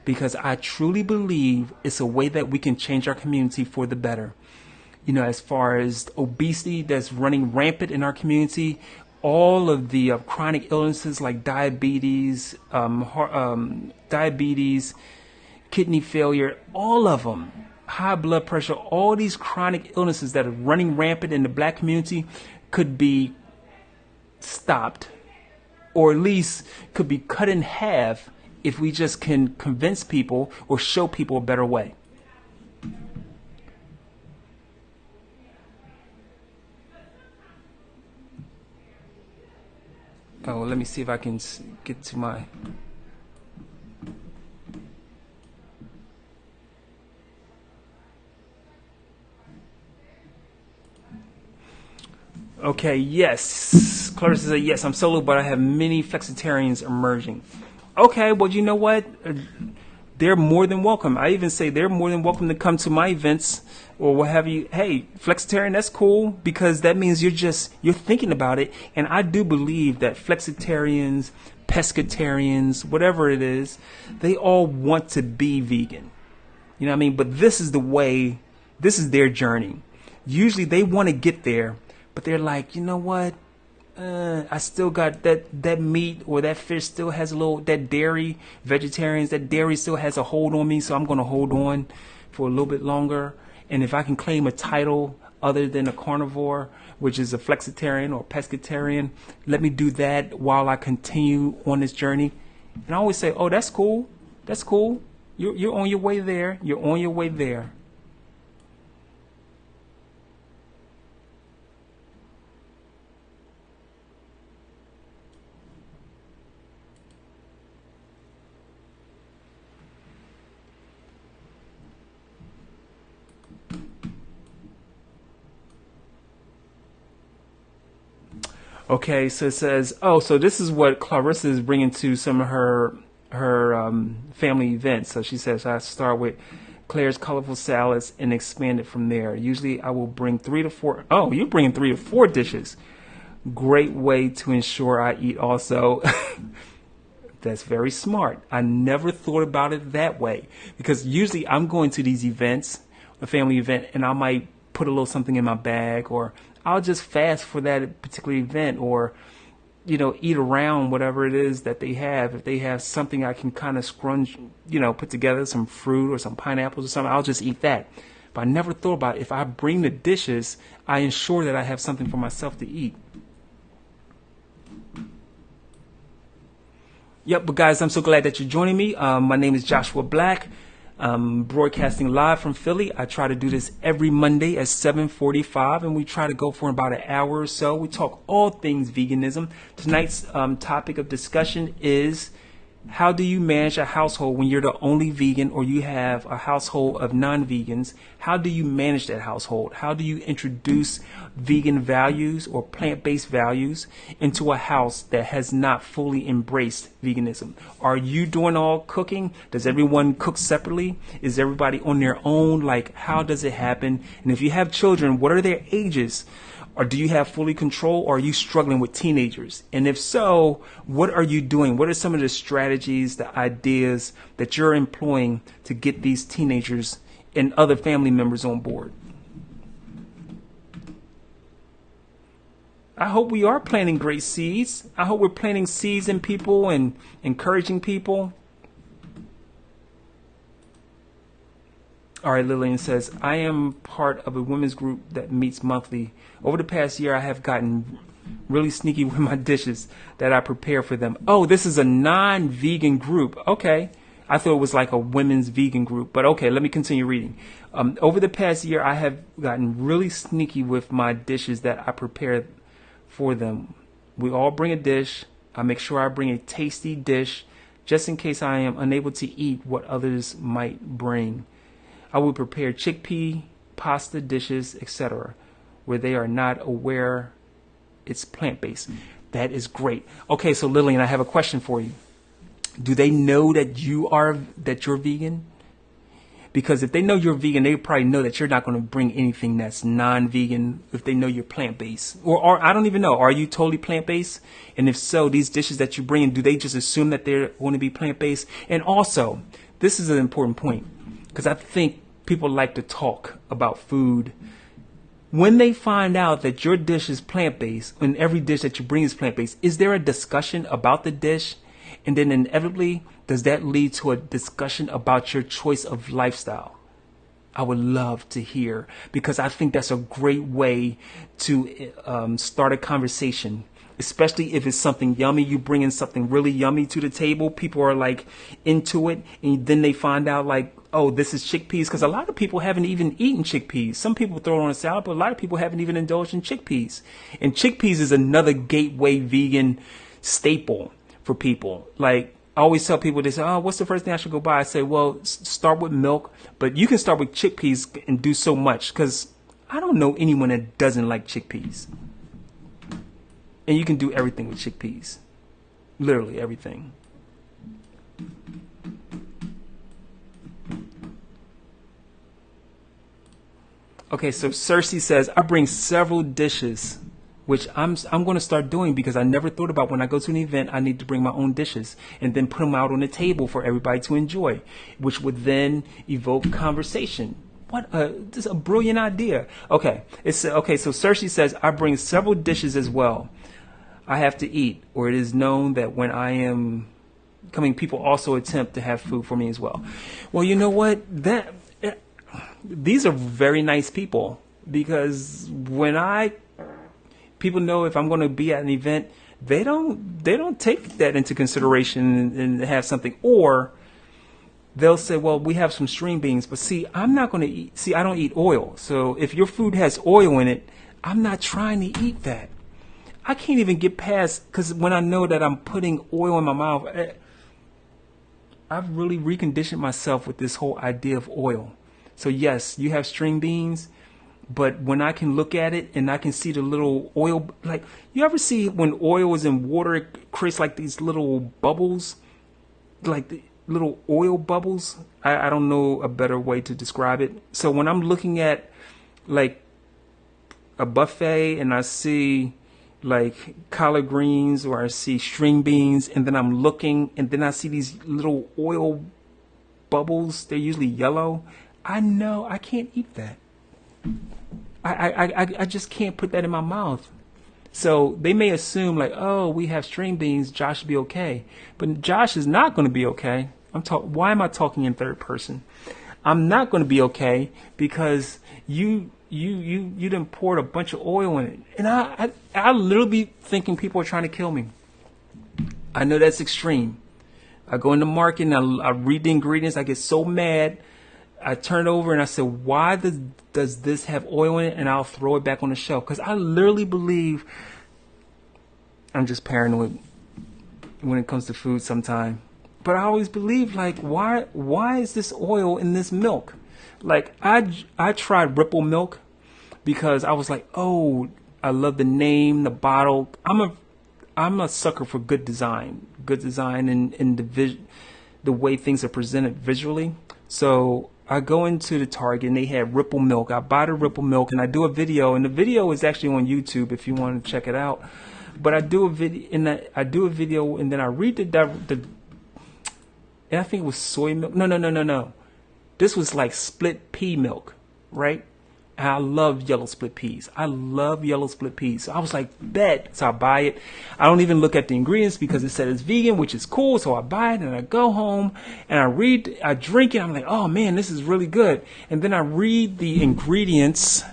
Because I truly believe it's a way that we can change our community for the better. As far as obesity that's running rampant in our community, all of the chronic illnesses like diabetes, kidney failure, all of them, high blood pressure, all these chronic illnesses that are running rampant in the black community could be stopped, or at least could be cut in half if we just can convince people or show people a better way. Oh, let me see if I can get to my... Okay, yes. Clarissa said, yes, I'm solo, but I have many flexitarians emerging. Okay, well, you know what? They're more than welcome. I even say they're more than welcome to come to my events or what have you. Hey, flexitarian, that's cool, because that means you're thinking about it. And I do believe that flexitarians, pescatarians, whatever it is, they all want to be vegan. You know what I mean? But this is their journey. Usually they want to get there, but they're like, you know what? I still got that meat or that fish still has that dairy, vegetarians, that dairy still has a hold on me. So I'm going to hold on for a little bit longer. And if I can claim a title other than a carnivore, which is a flexitarian or pescatarian, let me do that while I continue on this journey. And I always say, oh, that's cool. That's cool. You're on your way there. You're on your way there. Okay, so it says, oh, so this is what Clarissa is bringing to some of her family events. So she says, I start with Claire's colorful salads and expand it from there. Usually I will bring 3 to 4. Oh, you're bringing 3 to 4 dishes. Great way to ensure I eat also. That's very smart. I never thought about it that way, because usually I'm going to these events, a family event, and I might put a little something in my bag, or I'll just fast for that particular event, or, you know, eat around whatever it is that they have. If they have something I can kind of scrunch, you know, put together, some fruit or some pineapples or something, I'll just eat that. But I never thought about, if I bring the dishes, I ensure that I have something for myself to eat. Yep, but guys, I'm so glad that you're joining me. My name is Joshua Black. I'm broadcasting live from Philly. I try to do this every Monday at 7:45, and we try to go for about an hour or so. We talk all things veganism. Tonight's topic of discussion is, how do you manage a household when you're the only vegan, or you have a household of non-vegans? How do you manage that household? How do you introduce vegan values or plant-based values into a house that has not fully embraced veganism? Are you doing all cooking? Does everyone cook separately? Is everybody on their own? Like, how does it happen? And if you have children, what are their ages? Or do you have fully control, or are you struggling with teenagers? And if so, what are you doing? What are some of the strategies, the ideas that you're employing to get these teenagers and other family members on board? I hope we are planting great seeds. I hope we're planting seeds in people and encouraging people. All right, Lillian says, I am part of a women's group that meets monthly. Over the past year, I have gotten really sneaky with my dishes that I prepare for them. Oh, this is a non-vegan group. Okay. I thought it was like a women's vegan group, but okay, let me continue reading. Over the past year, I have gotten really sneaky with my dishes that I prepare for them. We all bring a dish. I make sure I bring a tasty dish just in case I am unable to eat what others might bring. I will prepare chickpea, pasta dishes, etc., where they are not aware it's plant-based. That is great. Okay, so Lillian, I have a question for you. Do they know that you're vegan? Because if they know you're vegan, they probably know that you're not going to bring anything that's non-vegan if they know you're plant-based. Or I don't even know. Are you totally plant-based? And if so, these dishes that you bring in, do they just assume that they're going to be plant-based? And also, this is an important point, because I think people like to talk about food. When they find out that your dish is plant-based, and every dish that you bring is plant-based, is there a discussion about the dish? And then inevitably, does that lead to a discussion about your choice of lifestyle? I would love to hear, because I think that's a great way to start a conversation, especially if it's something yummy. You bring in something really yummy to the table. People are like into it. And then they find out like, oh, this is chickpeas. Because a lot of people haven't even eaten chickpeas. Some people throw it on a salad, but a lot of people haven't even indulged in chickpeas. And chickpeas is another gateway vegan staple for people. Like, I always tell people, they say, oh, what's the first thing I should go buy? I say, well, start with milk, but you can start with chickpeas and do so much, because I don't know anyone that doesn't like chickpeas. And you can do everything with chickpeas. Literally everything. Okay, so Cersei says, I bring several dishes, which I'm going to start doing, because I never thought about when I go to an event, I need to bring my own dishes and then put them out on the table for everybody to enjoy, which would then evoke conversation. This is a brilliant idea. Okay, so Cersei says, I bring several dishes as well. I have to eat, or it is known that when I am coming, people also attempt to have food for me as well. Well, you know what? These are very nice people, because when people know if I'm going to be at an event, they don't take that into consideration and have something, or they'll say, well, we have some string beans, but see, I'm not going to eat. See, I don't eat oil. So if your food has oil in it, I'm not trying to eat that. I can't even get past, because when I know that I'm putting oil in my mouth, I've really reconditioned myself with this whole idea of oil. So yes, you have string beans, but when I can look at it and I can see the little oil, like, you ever see when oil is in water, it creates like these little bubbles, like the little oil bubbles? I don't know a better way to describe it. So when I'm looking at like a buffet and I see like collard greens, or I see string beans, and then I'm looking, and then I see these little oil bubbles. They're usually yellow. I know I can't eat that. I just can't put that in my mouth. So they may assume like, oh, we have string beans, Josh will be okay. But Josh is not going to be okay. Why am I talking in third person? I'm not going to be okay because you done poured a bunch of oil in it. And I literally be thinking people are trying to kill me. I know that's extreme. I go in the market and I read the ingredients. I get so mad. I turn it over and I say, why does this have oil in it? And I'll throw it back on the shelf. Because I literally believe I'm just paranoid when it comes to food sometimes. But I always believe, like, why is this oil in this milk? Like, I tried Ripple milk because I was like, oh, I love the name, the bottle. I'm a sucker for good design and the way things are presented visually. So I go into the Target and they have Ripple milk. I buy the Ripple milk and I do a video, and the video is actually on YouTube if you want to check it out. But I do a video and then I read and I think it was soy milk. No. This was like split pea milk, right? And I love yellow split peas. So I was like, bet. So I buy it. I don't even look at the ingredients because it said it's vegan, which is cool. So I buy it and I go home and I drink it. I'm like, oh man, this is really good. And then I read the ingredients,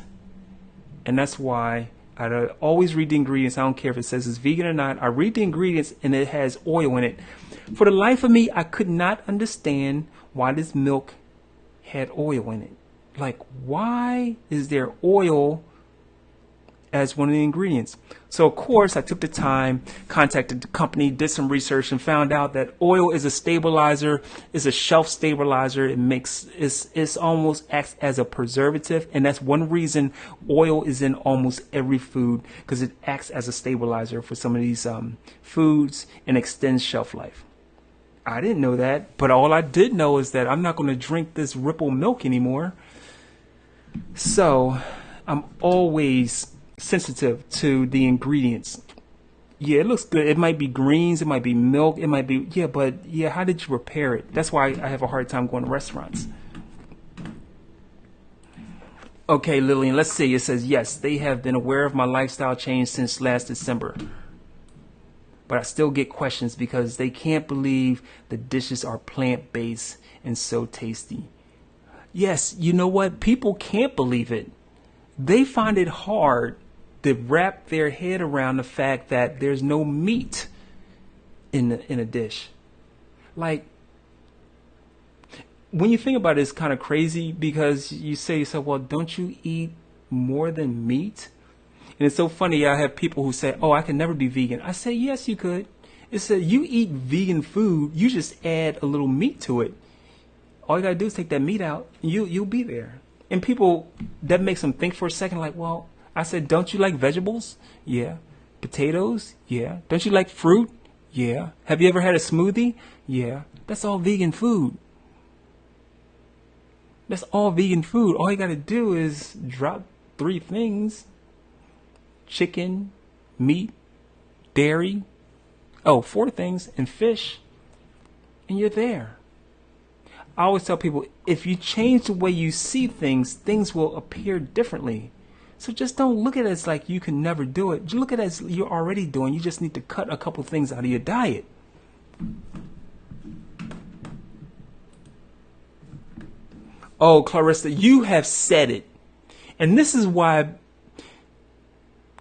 and that's why I always read the ingredients. I don't care if it says it's vegan or not. I read the ingredients and it has oil in it. For the life of me, I could not understand why this milk had oil in it. Like, why is there oil as one of the ingredients? So, of course, I took the time, contacted the company, did some research, and found out that oil is a stabilizer, is a shelf stabilizer. It's almost acts as a preservative. And that's one reason oil is in almost every food, because it acts as a stabilizer for some of these foods and extends shelf life. I didn't know that, but all I did know is that I'm not going to drink this Ripple milk anymore. So I'm always sensitive to the ingredients. Yeah, it looks good. It might be greens, it might be milk, it might be, how did you prepare it? That's why I have a hard time going to restaurants. Okay, Lillian, let's see. It says, yes, they have been aware of my lifestyle change since last December. But I still get questions because they can't believe the dishes are plant-based and so tasty. Yes, you know what? People can't believe it. They find it hard to wrap their head around the fact that there's no meat in a dish. Like, when you think about it, it's kind of crazy because you say to yourself, well, don't you eat more than meat? And it's so funny, I have people who say, oh, I can never be vegan. I say, yes, you could. It said, you eat vegan food, you just add a little meat to it. All you gotta do is take that meat out, and you'll be there. And people, that makes them think for a second, like, well, I said, don't you like vegetables? Yeah. Potatoes? Yeah. Don't you like fruit? Yeah. Have you ever had a smoothie? Yeah. That's all vegan food. That's all vegan food. All you gotta do is drop 3 things. Chicken, meat, dairy, 4 things, and fish, and you're there. I always tell people, if you change the way you see things, things will appear differently. So just don't look at it as like you can never do it. Just look at it as you're already doing. You just need to cut a couple things out of your diet. Oh, Clarissa, you have said it. And this is why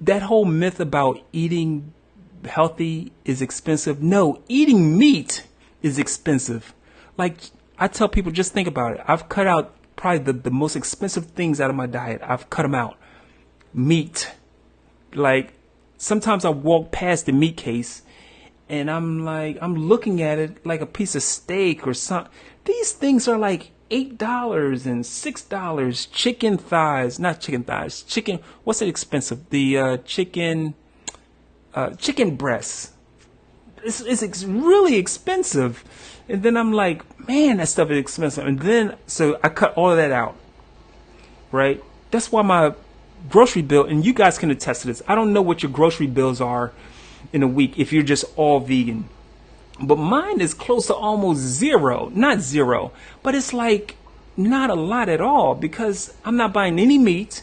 that whole myth about eating healthy is expensive. No, eating meat is expensive. Like, I tell people, just think about it. I've cut out probably the most expensive things out of my diet. I've cut them out. Meat. Like, sometimes I walk past the meat case and I'm looking at it like a piece of steak or something. These things are like $8 and $6. Chicken thighs, not chicken thighs. Chicken. What's it expensive? The chicken breasts. It's really expensive. And then I'm like, man, that stuff is expensive. And then so I cut all of that out. Right. That's why grocery bill, and you guys can attest to this. I don't know what your grocery bills are in a week if you're just all vegan, but mine is close to almost zero. Not zero, but it's like not a lot at all because I'm not buying any meat.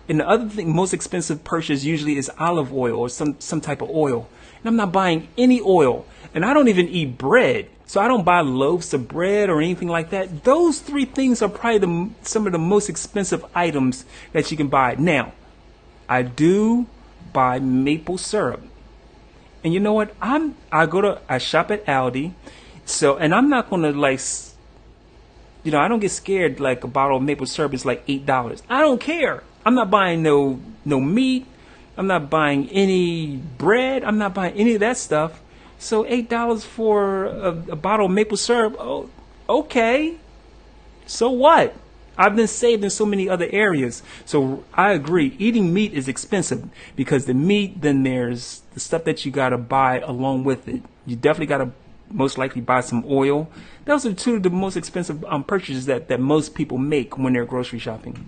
And the other thing, most expensive purchase usually is olive oil or some type of oil. And I'm not buying any oil. And I don't even eat bread. So I don't buy loaves of bread or anything like that. Those three things are probably some of the most expensive items that you can buy. Now, I do buy maple syrup. And you know what? I shop at Aldi. So, and I'm not going to like, you know, I don't get scared like a bottle of maple syrup is like $8. I don't care. I'm not buying no meat. I'm not buying any bread. I'm not buying any of that stuff. So $8 for a bottle of maple syrup. Oh, okay. So what? I've been saved in so many other areas. So I agree. Eating meat is expensive because the meat, then there's the stuff that you got to buy along with it. You definitely got to most likely buy some oil. Those are two of the most expensive purchases that most people make when they're grocery shopping.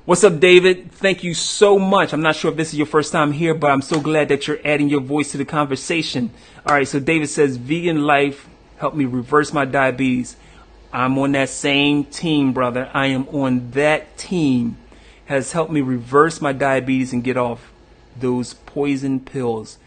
What's up, David? Thank you so much. I'm not sure if this is your first time here, but I'm so glad that you're adding your voice to the conversation. All right, so David says, vegan life helped me reverse my diabetes. I'm on that same team, brother. I am on that team. Has helped me reverse my diabetes and get off those poison pills.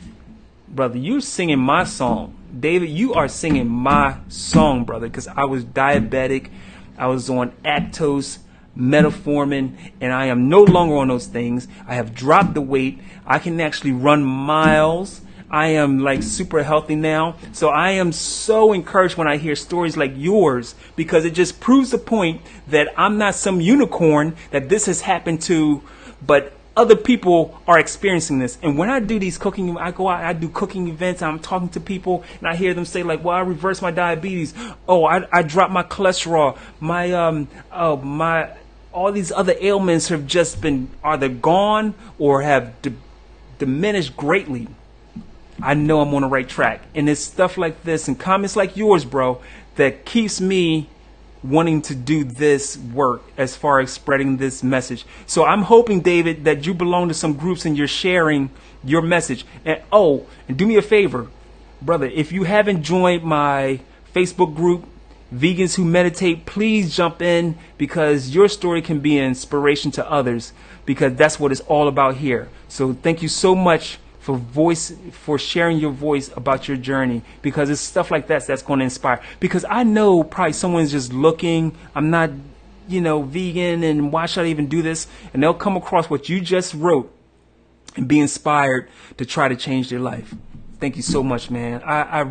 Brother, you're singing my song. David, you are singing my song, brother, because I was diabetic. I was on Actos, metformin, and I am no longer on those things. I have dropped the weight. I can actually run miles. I am like super healthy now. So I am so encouraged when I hear stories like yours because it just proves the point that I'm not some unicorn that this has happened to, but other people are experiencing this. And when I do these cooking, I go out, I do cooking events, I'm talking to people, and I hear them say like, well, I reversed my diabetes. Oh, I dropped my cholesterol. My all these other ailments have just been, are they gone or have diminished greatly? I know I'm on the right track. And it's stuff like this and comments like yours, bro, that keeps me wanting to do this work as far as spreading this message. So I'm hoping, David, that you belong to some groups and you're sharing your message. And and do me a favor, brother, if you haven't joined my Facebook group, Vegans Who Meditate, please jump in because your story can be an inspiration to others because that's what it's all about here. So thank you so much for sharing your voice about your journey because it's stuff like that that's going to inspire. Because I know probably someone's just looking, I'm not, vegan and why should I even do this? And they'll come across what you just wrote and be inspired to try to change their life. Thank you so much, man. I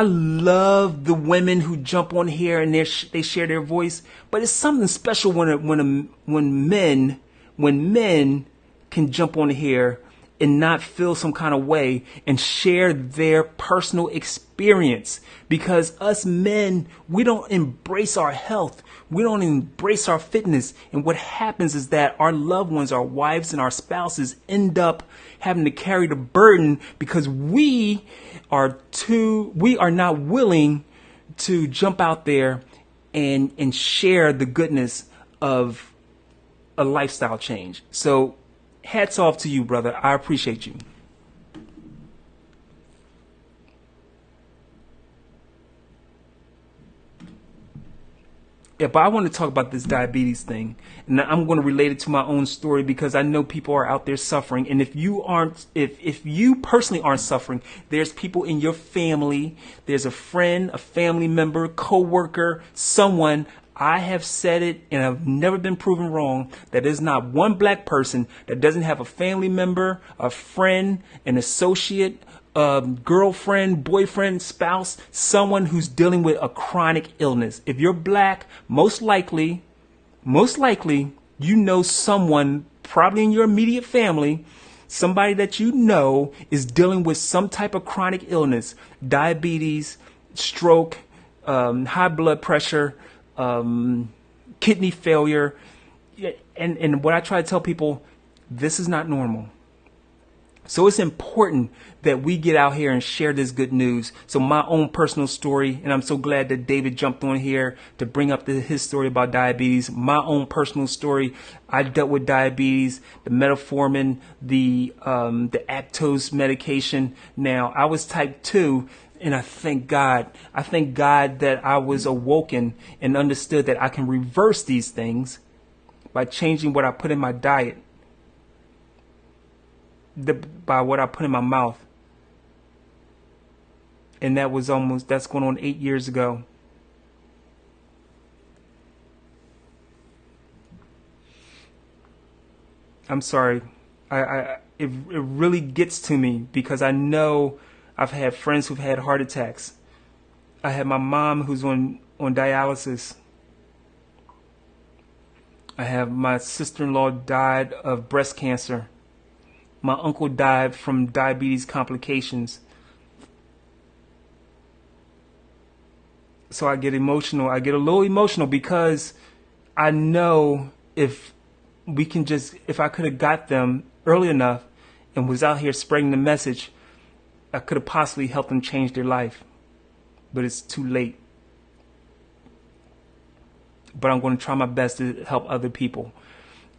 love the women who jump on here and they share their voice, but it's something special when men can jump on here and not feel some kind of way and share their personal experience. Because us men, we don't embrace our health. We don't embrace our fitness. And what happens is that our loved ones, our wives and our spouses end up having to carry the burden because we are not willing to jump out there and share the goodness of a lifestyle change. So hats off to you, brother. I appreciate you. Yeah, but I want to talk about this diabetes thing. And I'm going to relate it to my own story because I know people are out there suffering. And if you personally aren't suffering, there's people in your family, there's a friend, a family member, coworker, someone. I have said it and I've never been proven wrong that there's not one black person that doesn't have a family member, a friend, an associate, girlfriend, boyfriend, spouse, someone who's dealing with a chronic illness. If you're black, most likely, you know someone probably in your immediate family, somebody that you know is dealing with some type of chronic illness, diabetes, stroke, high blood pressure, kidney failure. And what I try to tell people, this is not normal. So it's important that we get out here and share this good news. So my own personal story, and I'm so glad that David jumped on here to bring up his story about diabetes. My own personal story, I dealt with diabetes, the metformin, the Actos medication. Now, I was type 2, and I thank God. I thank God that I was awoken and understood that I can reverse these things by changing what I put in my diet. By what I put in my mouth. And that's going on 8 years ago. I'm sorry. It really gets to me because I know I've had friends who've had heart attacks. I had my mom who's on dialysis. I have my sister-in-law died of breast cancer. My uncle died from diabetes complications. So I get emotional. I get a little emotional because I know if I could have got them early enough and was out here spreading the message, I could have possibly helped them change their life. But it's too late. But I'm going to try my best to help other people.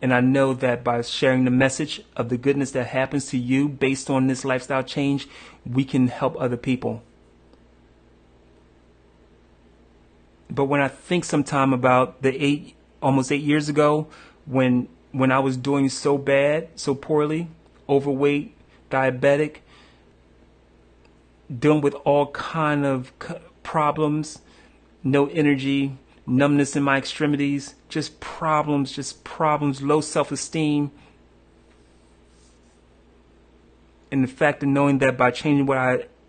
And I know that by sharing the message of the goodness that happens to you based on this lifestyle change, we can help other people. But when I think sometime about almost 8 years ago, when I was doing so bad, so poorly, overweight, diabetic, dealing with all kind of problems, no energy, numbness in my extremities, just problems, low self-esteem. And the fact of knowing that by changing what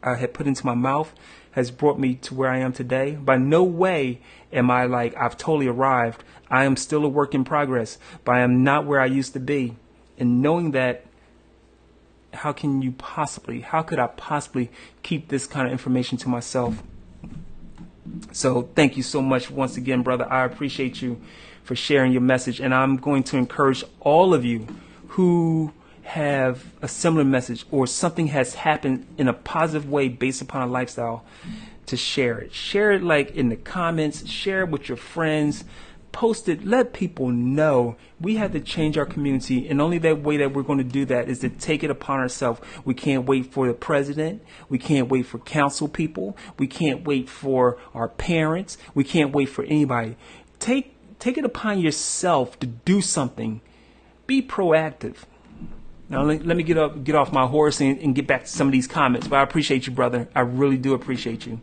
I had put into my mouth has brought me to where I am today. By no way am I like I've totally arrived. I am still a work in progress, but I am not where I used to be. And knowing that, how could I possibly keep this kind of information to myself? So thank you so much once again, brother. I appreciate you for sharing your message. And I'm going to encourage all of you who have a similar message or something has happened in a positive way based upon a lifestyle to share it. Share it like in the comments, share it with your friends, post it, let people know we have to change our community. And only that way that we're going to do that is to take it upon ourselves. We can't wait for the president. We can't wait for council people. We can't wait for our parents. We can't wait for anybody. Take it upon yourself to do something. Be proactive. Now, let me get off my horse and get back to some of these comments. But I appreciate you, brother. I really do appreciate you.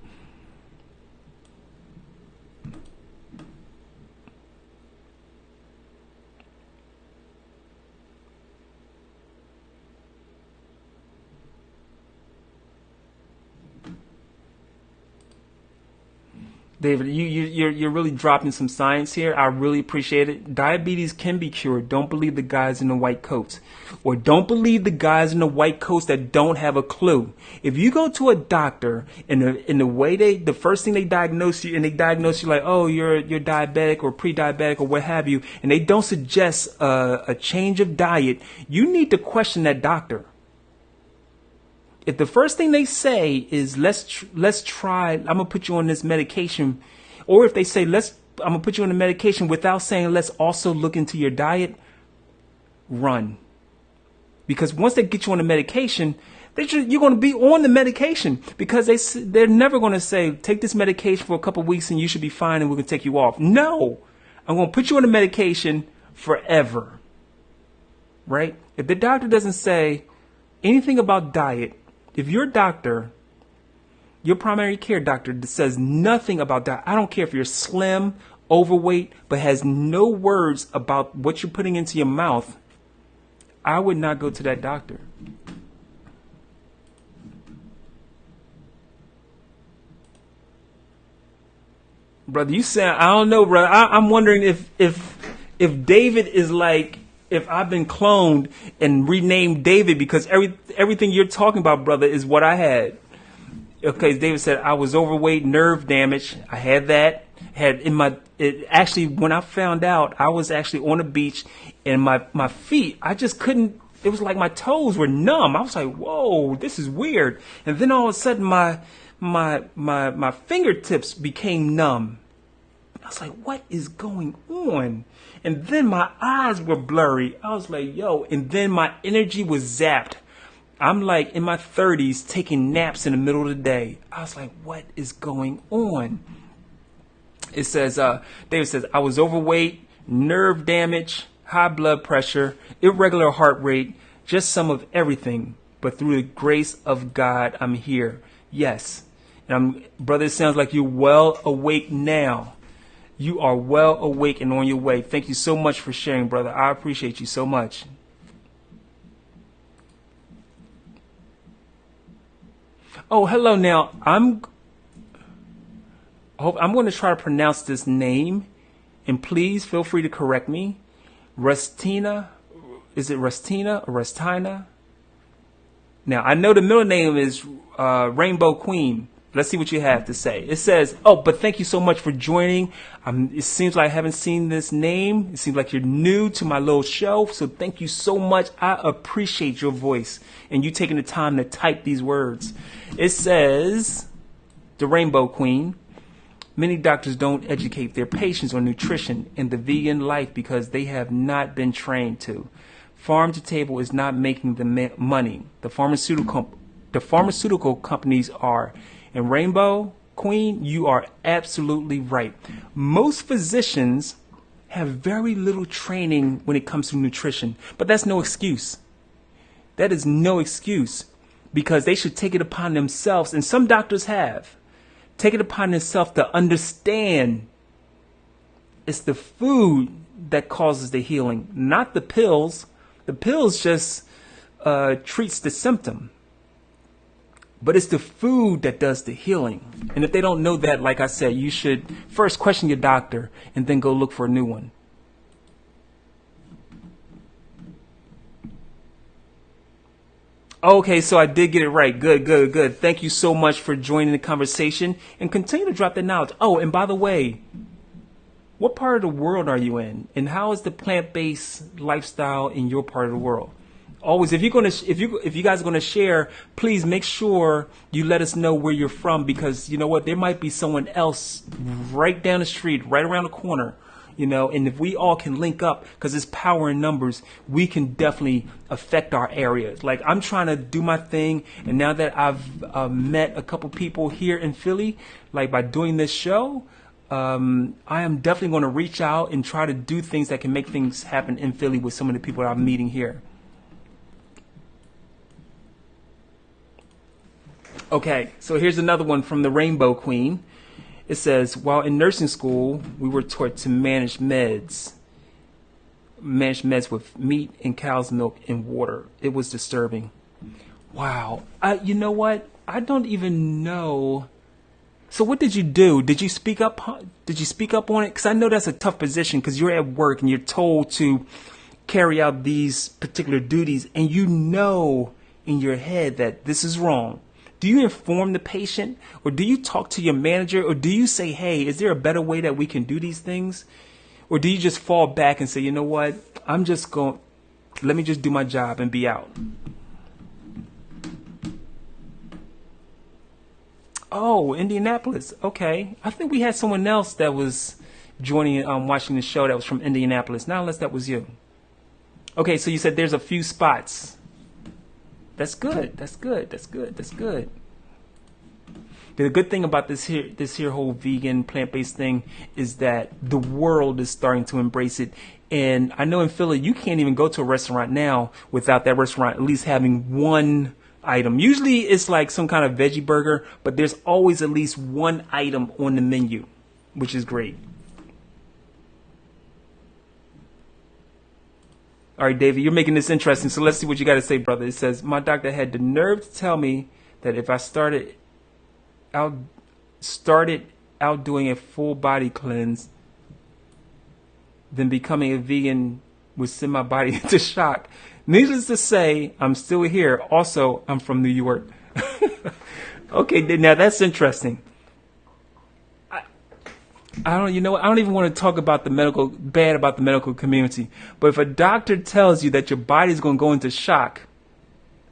David, you're really dropping some science here. I really appreciate it. Diabetes can be cured. Don't believe the guys in the white coats. Or don't believe the guys in the white coats that don't have a clue. If you go to a doctor and the way the first thing they diagnose you, and they diagnose you like, oh, you're diabetic or pre-diabetic or what have you, and they don't suggest a change of diet, you need to question that doctor. If the first thing they say is let's try, I'm gonna put you on this medication, or if they say I'm gonna put you on the medication without saying let's also look into your diet, run. Because once they get you on the medication, you're going to be on the medication, because they're never going to say take this medication for a couple of weeks and you should be fine and we're going to take you off. No, I'm going to put you on the medication forever. Right? If the doctor doesn't say anything about diet, if your doctor, your primary care doctor, says nothing about diet, I don't care if you're slim, overweight, but has no words about what you're putting into your mouth, I would not go to that doctor. Brother, you sound, I don't know, brother. I'm wondering if David is like, if I've been cloned and renamed David, because everything you're talking about, brother, is what I had. Okay, David said I was overweight, nerve damage. I had that. Actually, when I found out, I was actually on the beach and my feet, I just couldn't It was like my toes were numb. I was like, whoa, this is weird. And then all of a sudden my fingertips became numb. I was like, what is going on? And then my eyes were blurry. I was like, yo, and then my energy was zapped. I'm like in my 30s taking naps in the middle of the day. I was like, what is going on? It says, David says, I was overweight, nerve damage, high blood pressure, irregular heart rate, just some of everything. But through the grace of God, I'm here. Yes. And brother, it sounds like you're well awake now. You are well awake and on your way. Thank you so much for sharing, brother. I appreciate you so much. Oh, hello. Now, I'm going to try to pronounce this name, and please feel free to correct me. Rustina, is it Rustina or Rustina? Now, I know the middle name is Rainbow Queen. Let's see what you have to say. It says, oh, but thank you so much for joining. It seems like I haven't seen this name. It seems like you're new to my little show. So thank you so much. I appreciate your voice and you taking the time to type these words. It says, the Rainbow Queen. Many doctors don't educate their patients on nutrition and the vegan life because they have not been trained to. Farm to table is not making the money. The pharmaceutical companies are. And Rainbow Queen, you are absolutely right. Most physicians have very little training when it comes to nutrition, but that's no excuse. That is no excuse because they should take it upon themselves, and some doctors have. Take it upon themselves to understand it's the food that causes the healing, not the pills. The pills just treats the symptom. But it's the food that does the healing. And if they don't know that, like I said, you should first question your doctor and then go look for a new one. Okay, so I did get it right. Good, good, good. Thank you so much for joining the conversation and continue to drop that knowledge. Oh, and by the way, what part of the world are you in? And how is the plant-based lifestyle in your part of the world? Always, if you guys are gonna share, please make sure you let us know where you're from, because you know what, there might be someone else right down the street, right around the corner, you know. And if we all can link up, because it's power in numbers, we can definitely affect our areas. Like I'm trying to do my thing, and now that I've met a couple people here in Philly, like by doing this show, I am definitely going to reach out and try to do things that can make things happen in Philly with some of the people that I'm meeting here. Okay, so here's another one from the Rainbow Queen. It says, while in nursing school, we were taught to manage meds with meat and cow's milk and water. It was disturbing. Wow. You know what? I don't even know. So what did you do? Did you speak up? Did you speak up on it? Because I know that's a tough position, because you're at work and you're told to carry out these particular duties, and you know in your head that this is wrong. Do you inform the patient, or do you talk to your manager, or do you say, hey, is there a better way that we can do these things? Or do you just fall back and say, you know what, let me just do my job and be out? Oh, Indianapolis. Okay. I think we had someone else that was joining, watching the show that was from Indianapolis. Now, unless that was you. Okay, so you said there's a few spots. That's good. That's good. That's good. That's good. The good thing about this here whole vegan plant-based thing is that the world is starting to embrace it. And I know in Philly, you can't even go to a restaurant now without that restaurant at least having one item. Usually it's like some kind of veggie burger, but there's always at least one item on the menu, which is great. All right, David, you're making this interesting, so let's see what you got to say, brother. It says, my doctor had the nerve to tell me that if I started out doing a full body cleanse, then becoming a vegan would send my body into shock. Needless to say, I'm still here. Also, I'm from New York. Okay, now that's interesting. I don't, you know, I don't even want to talk about bad about the medical community. But if a doctor tells you that your body's going to go into shock,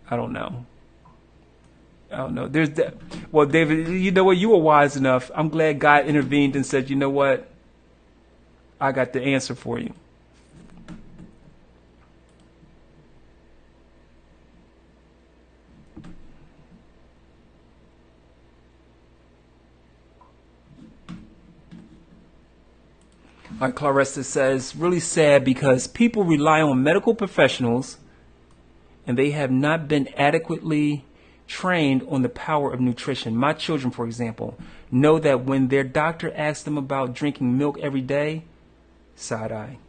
I don't know. I don't know. There's that. Well, David, you know what? You were wise enough. I'm glad God intervened and said, you know what? I got the answer for you. All right, Clarissa says, really sad because people rely on medical professionals and they have not been adequately trained on the power of nutrition. My children, for example, know that when their doctor asks them about drinking milk every day, side eye.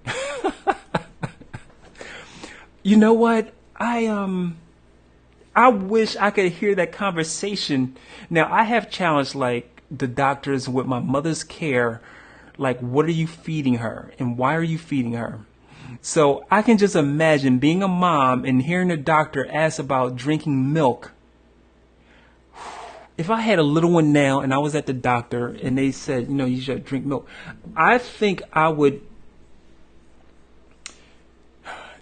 You know what? I wish I could hear that conversation. Now, I have challenged like the doctors with my mother's care, like what are you feeding her and why are you feeding her? So I can just imagine being a mom and hearing a doctor ask about drinking milk. If I had a little one now and I was at the doctor and they said, you know, you should drink milk, I think I would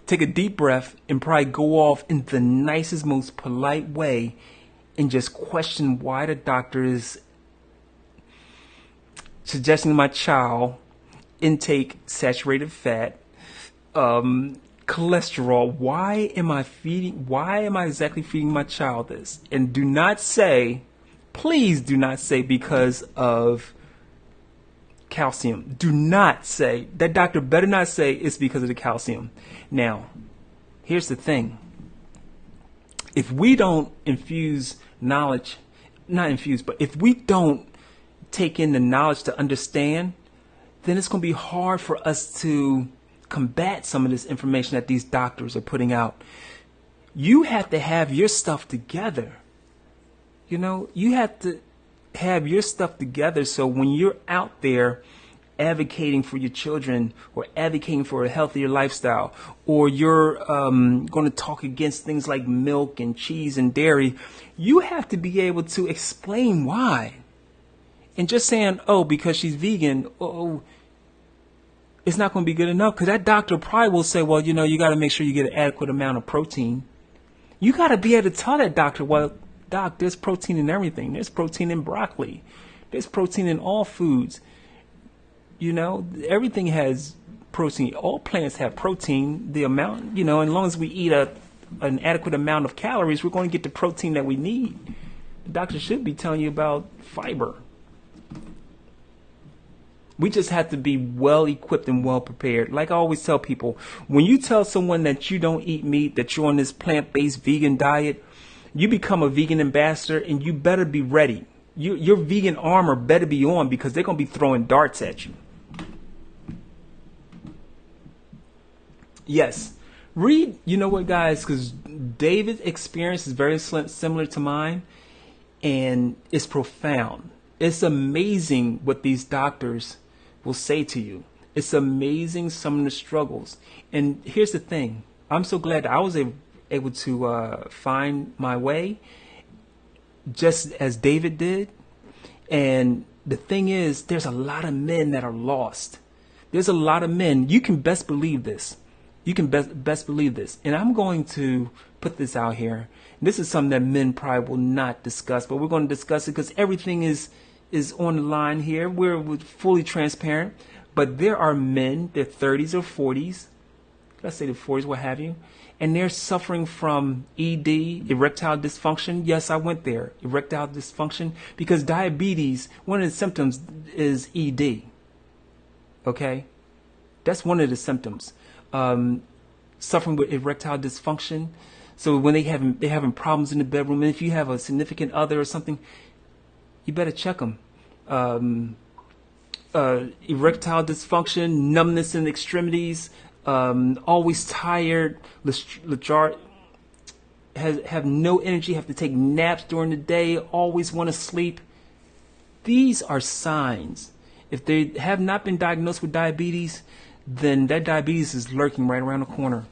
take a deep breath and probably go off in the nicest, most polite way and just question why the doctor is suggesting my child intake saturated fat, cholesterol. Why am I exactly feeding my child this? And do not say, please do not say because of calcium. Do not say, that doctor better not say it's because of the calcium. Now, here's the thing. If we don't infuse knowledge, not infuse, but if we don't take in the knowledge to understand, then it's going to be hard for us to combat some of this information that these doctors are putting out. You have to have your stuff together. You know, you have to have your stuff together so when you're out there advocating for your children or advocating for a healthier lifestyle, or you're going to talk against things like milk and cheese and dairy, you have to be able to explain why. And just saying, oh, because she's vegan, oh, it's not going to be good enough, because that doctor probably will say, well, you know, you got to make sure you get an adequate amount of protein. You got to be able to tell that doctor, well, doc, there's protein in everything. There's protein in broccoli. There's protein in all foods. You know, everything has protein. All plants have protein. The amount, you know, as long as we eat an adequate amount of calories, we're going to get the protein that we need. The doctor should be telling you about fiber. We just have to be well equipped and well prepared. Like I always tell people, when you tell someone that you don't eat meat, that you're on this plant-based vegan diet, you become a vegan ambassador and you better be ready. Your vegan armor better be on, because they're going to be throwing darts at you. Yes. Read, you know what, guys, because David's experience is very similar to mine, and it's profound. It's amazing what these doctors will say to you. It's amazing some of the struggles. And here's the thing. I'm so glad that I was able to find my way, just as David did. And the thing is, there's a lot of men that are lost. There's a lot of men. You can best believe this. You can best believe this. And I'm going to put this out here. This is something that men probably will not discuss, but we're going to discuss it because everything is on the line here. We're fully transparent. But there are men, their 30s or 40s, let's say the 40s, what have you, and they're suffering from ED, erectile dysfunction. Yes, I went there, erectile dysfunction, because diabetes, one of the symptoms is ED. Okay? That's one of the symptoms. Suffering with erectile dysfunction. So when they're having problems in the bedroom, and if you have a significant other or something, you better check them. Erectile dysfunction, numbness in the extremities, always tired, lethargic, have no energy, have to take naps during the day, always want to sleep. These are signs. If they have not been diagnosed with diabetes, then that diabetes is lurking right around the corner.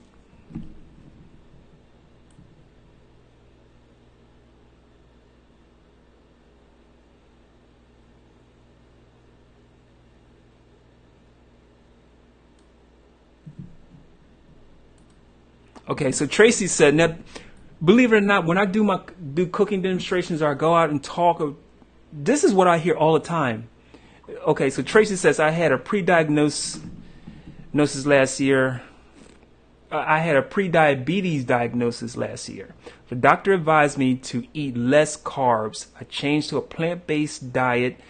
Okay, so Tracy said, now, believe it or not, when I do cooking demonstrations or I go out and talk, this is what I hear all the time. Okay, so Tracy says, I had a pre-diagnosis last year. I had a pre-diabetes diagnosis last year. The doctor advised me to eat less carbs. I changed to a plant-based diet,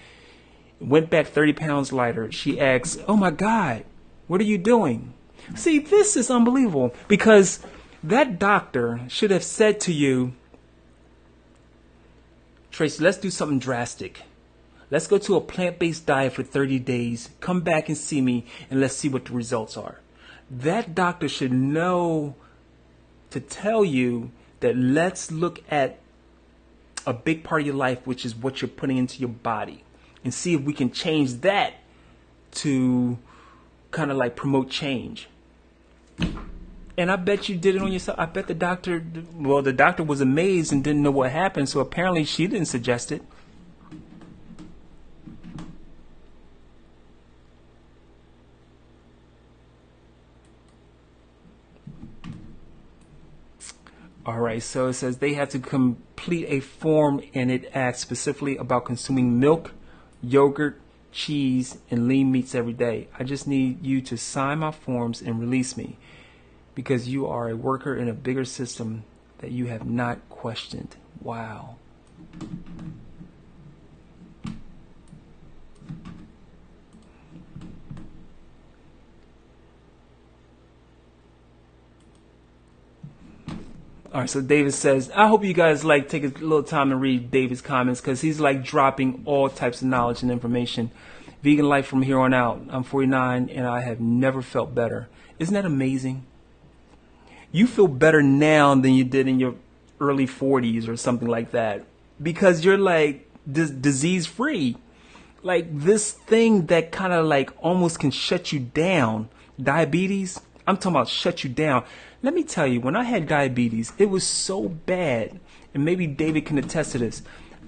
went back 30 pounds lighter. She asks, oh my God, what are you doing? See, this is unbelievable, because that doctor should have said to you, Tracy, let's do something drastic. Let's go to a plant-based diet for 30 days. Come back and see me, and let's see what the results are. That doctor should know to tell you that let's look at a big part of your life, which is what you're putting into your body, and see if we can change that to kind of like promote change. And I bet you did it on yourself. I bet the doctor was amazed and didn't know what happened, so apparently she didn't suggest it. All right, so it says they have to complete a form, and it asks specifically about consuming milk, yogurt, cheese, and lean meats every day. I just need you to sign my forms and release me, because you are a worker in a bigger system that you have not questioned. Wow. All right, so David says, I hope you guys take a little time to read David's comments, because he's dropping all types of knowledge and information. Vegan life from here on out. I'm 49 and I have never felt better. Isn't that amazing? You feel better now than you did in your early 40s or something like that, because you're disease free. This thing that kind of almost can shut you down. Diabetes, I'm talking about shut you down. Let me tell you, when I had diabetes, it was so bad, and maybe David can attest to this.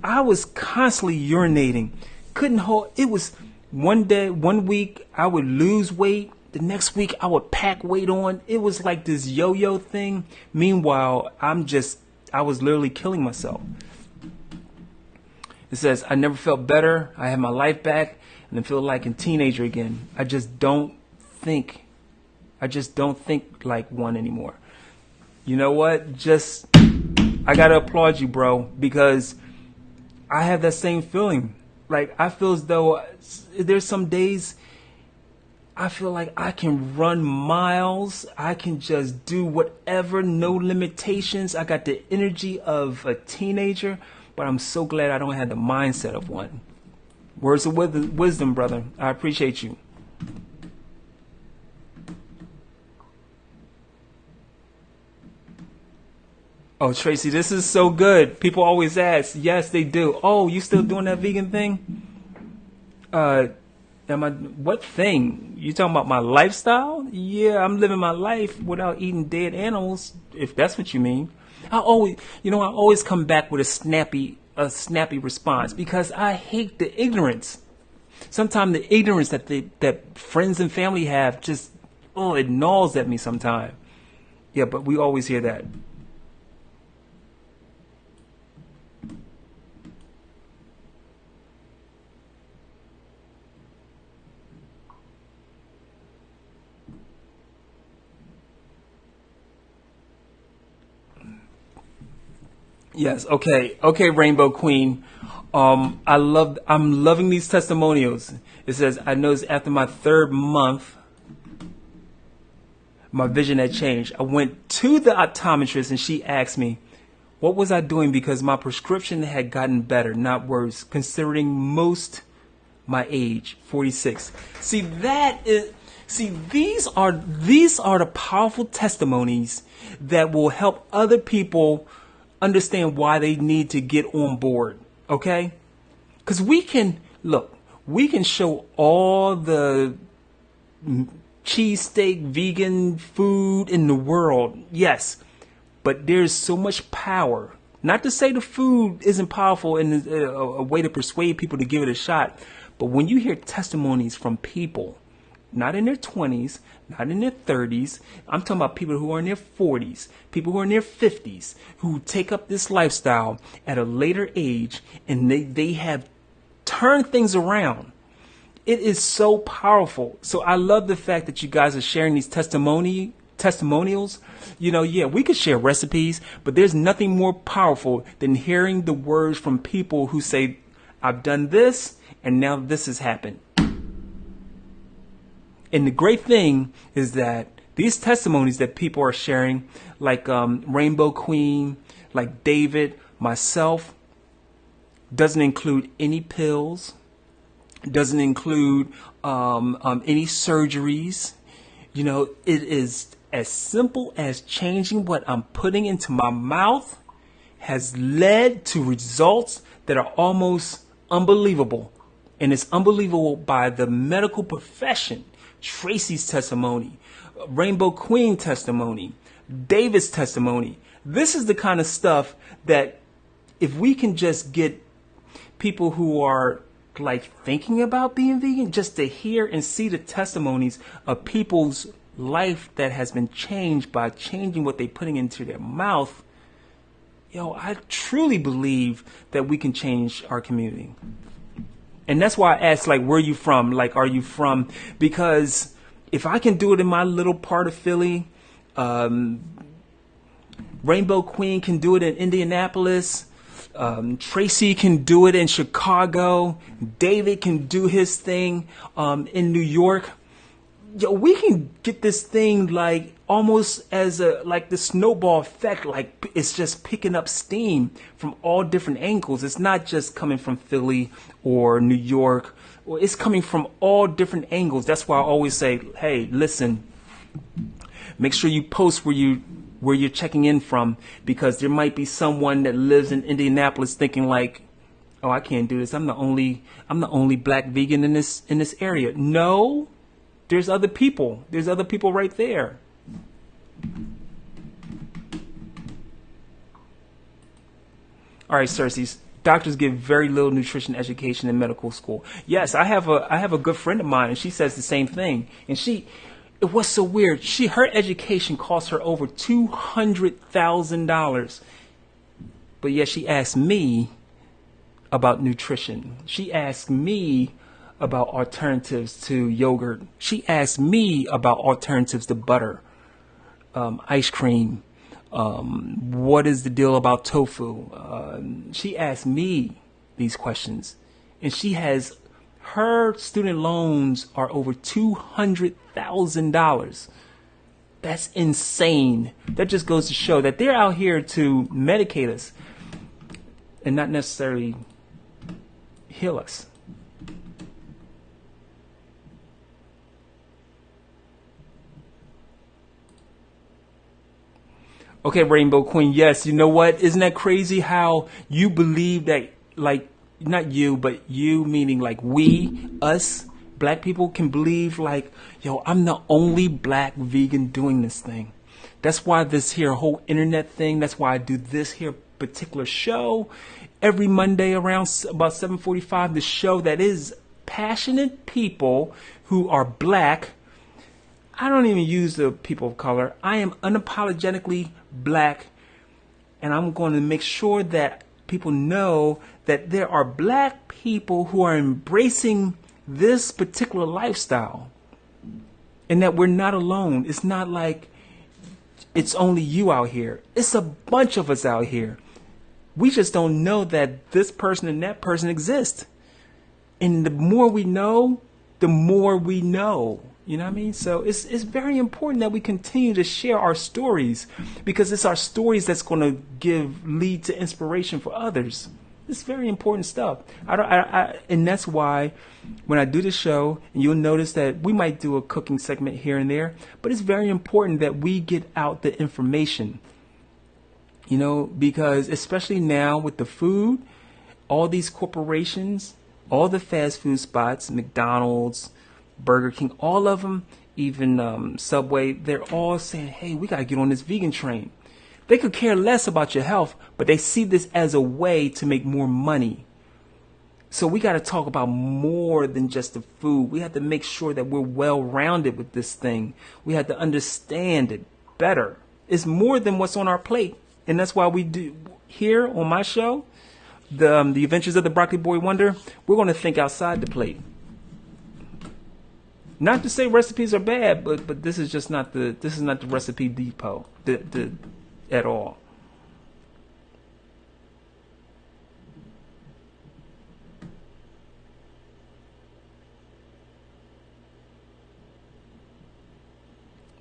I was constantly urinating, couldn't hold. It was one week I would lose weight, the next week I would pack weight on. It was like this yo-yo thing. Meanwhile, I was literally killing myself. It says, I never felt better. I have my life back, and I feel like a teenager again. I just don't think like one anymore. You know what? I gotta applaud you, bro, because I have that same feeling. I feel as though there's some days I feel like I can run miles. I can just do whatever, no limitations. I got the energy of a teenager, but I'm so glad I don't have the mindset of one. Words of wisdom, brother. I appreciate you. Oh, Tracy, this is so good. People always ask. Yes, they do. Oh, you still doing that vegan thing? What thing? You talking about my lifestyle? Yeah, I'm living my life without eating dead animals, if that's what you mean. I always come back with a snappy response, because I hate the ignorance. Sometimes the ignorance that friends and family have it gnaws at me sometimes. Yeah, but we always hear that. Yes. Okay. Okay. Rainbow Queen. I'm loving these testimonials. It says, I noticed after my 3rd month, my vision had changed. I went to the optometrist and she asked me, what was I doing? Because my prescription had gotten better, not worse, considering most my age, 46. These are the powerful testimonies that will help other people understand why they need to get on board, okay? Because we can show all the cheesesteak vegan food in the world, yes, but there's so much power. Not to say the food isn't powerful and a way to persuade people to give it a shot, but when you hear testimonies from people not in their 20s, not in their 30s. I'm talking about people who are in their 40s, people who are in their 50s, who take up this lifestyle at a later age, and they have turned things around. It is so powerful. So I love the fact that you guys are sharing these testimonials. Yeah, we could share recipes, but there's nothing more powerful than hearing the words from people who say, I've done this and now this has happened. And the great thing is that these testimonies that people are sharing, like Rainbow Queen, like David, myself, doesn't include any pills, doesn't include any surgeries. It is as simple as changing what I'm putting into my mouth has led to results that are almost unbelievable. And it's unbelievable by the medical profession. Tracy's testimony, Rainbow Queen testimony, David's testimony. This is the kind of stuff that if we can just get people who are like thinking about being vegan, just to hear and see the testimonies of people's life that has been changed by changing what they're putting into their mouth. I truly believe that we can change our community. And that's why I asked, like, where are you from? Like, are you from? Because if I can do it in my little part of Philly, Rainbow Queen can do it in Indianapolis. Tracy can do it in Chicago. David can do his thing in New York. We can get this thing like almost as like the snowball effect, like it's just picking up steam from all different angles. It's not just coming from Philly or New York, or it's coming from all different angles. That's why I always say, hey, listen, make sure you post where you're checking in from, because there might be someone that lives in Indianapolis thinking like, oh, I can't do this. I'm the only black vegan in this area. No, there's other people. There's other people right there. All right, Cersei. Doctors give very little nutrition education in medical school. Yes, I have a good friend of mine, and she says the same thing. And it was so weird. Her education cost her over $200,000. But yet she asked me about nutrition. She asked me about alternatives to yogurt. She asked me about alternatives to butter, ice cream. What is the deal about tofu? She asked me these questions, and her student loans are over $200,000. That's insane. That just goes to show that they're out here to medicate us and not necessarily heal us. Okay, Rainbow Queen, yes, you know what? Isn't that crazy how you believe that, like, not you, but you meaning like we, us, black people can believe like, yo, I'm the only black vegan doing this thing. That's why this here whole internet thing, that's why I do this here particular show every Monday around about 7:45, the show that is passionate people who are black. I don't even use the people of color. I am unapologetically black, and I'm going to make sure that people know that there are black people who are embracing this particular lifestyle, and that we're not alone. It's not like it's only you out here. It's a bunch of us out here. We just don't know that this person and that person exist. And the more we know, the more we know. You know what I mean? So it's very important that we continue to share our stories, because it's our stories that's going to lead to inspiration for others. It's very important stuff. And that's why when I do the show, and you'll notice that we might do a cooking segment here and there, but it's very important that we get out the information. Because especially now with the food, all these corporations, all the fast food spots, McDonald's, Burger King, all of them, even Subway, they're all saying, hey, we got to get on this vegan train. They could care less about your health, but they see this as a way to make more money. So we got to talk about more than just the food. We have to make sure that we're well-rounded with this thing. We have to understand it better. It's more than what's on our plate. And that's why we do here on my show, the Adventures of the Broccoli Boy Wonder, we're going to think outside the plate. Not to say recipes are bad, but this is just not the recipe depot at all.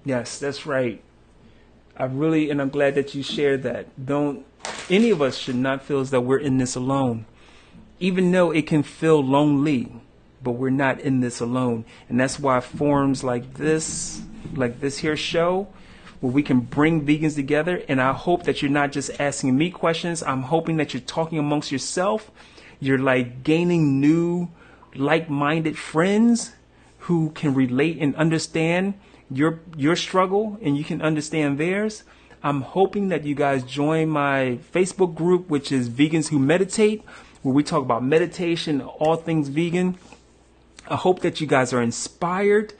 Yes, that's right. I'm glad that you shared that. Any of us should not feel as though we're in this alone, even though it can feel lonely, but we're not in this alone. And that's why forums like this here show, where we can bring vegans together. And I hope that you're not just asking me questions. I'm hoping that you're talking amongst yourself. You're like gaining new like-minded friends who can relate and understand your struggle, and you can understand theirs. I'm hoping that you guys join my Facebook group, which is Vegans Who Meditate, where we talk about meditation, all things vegan. I hope that you guys are inspired.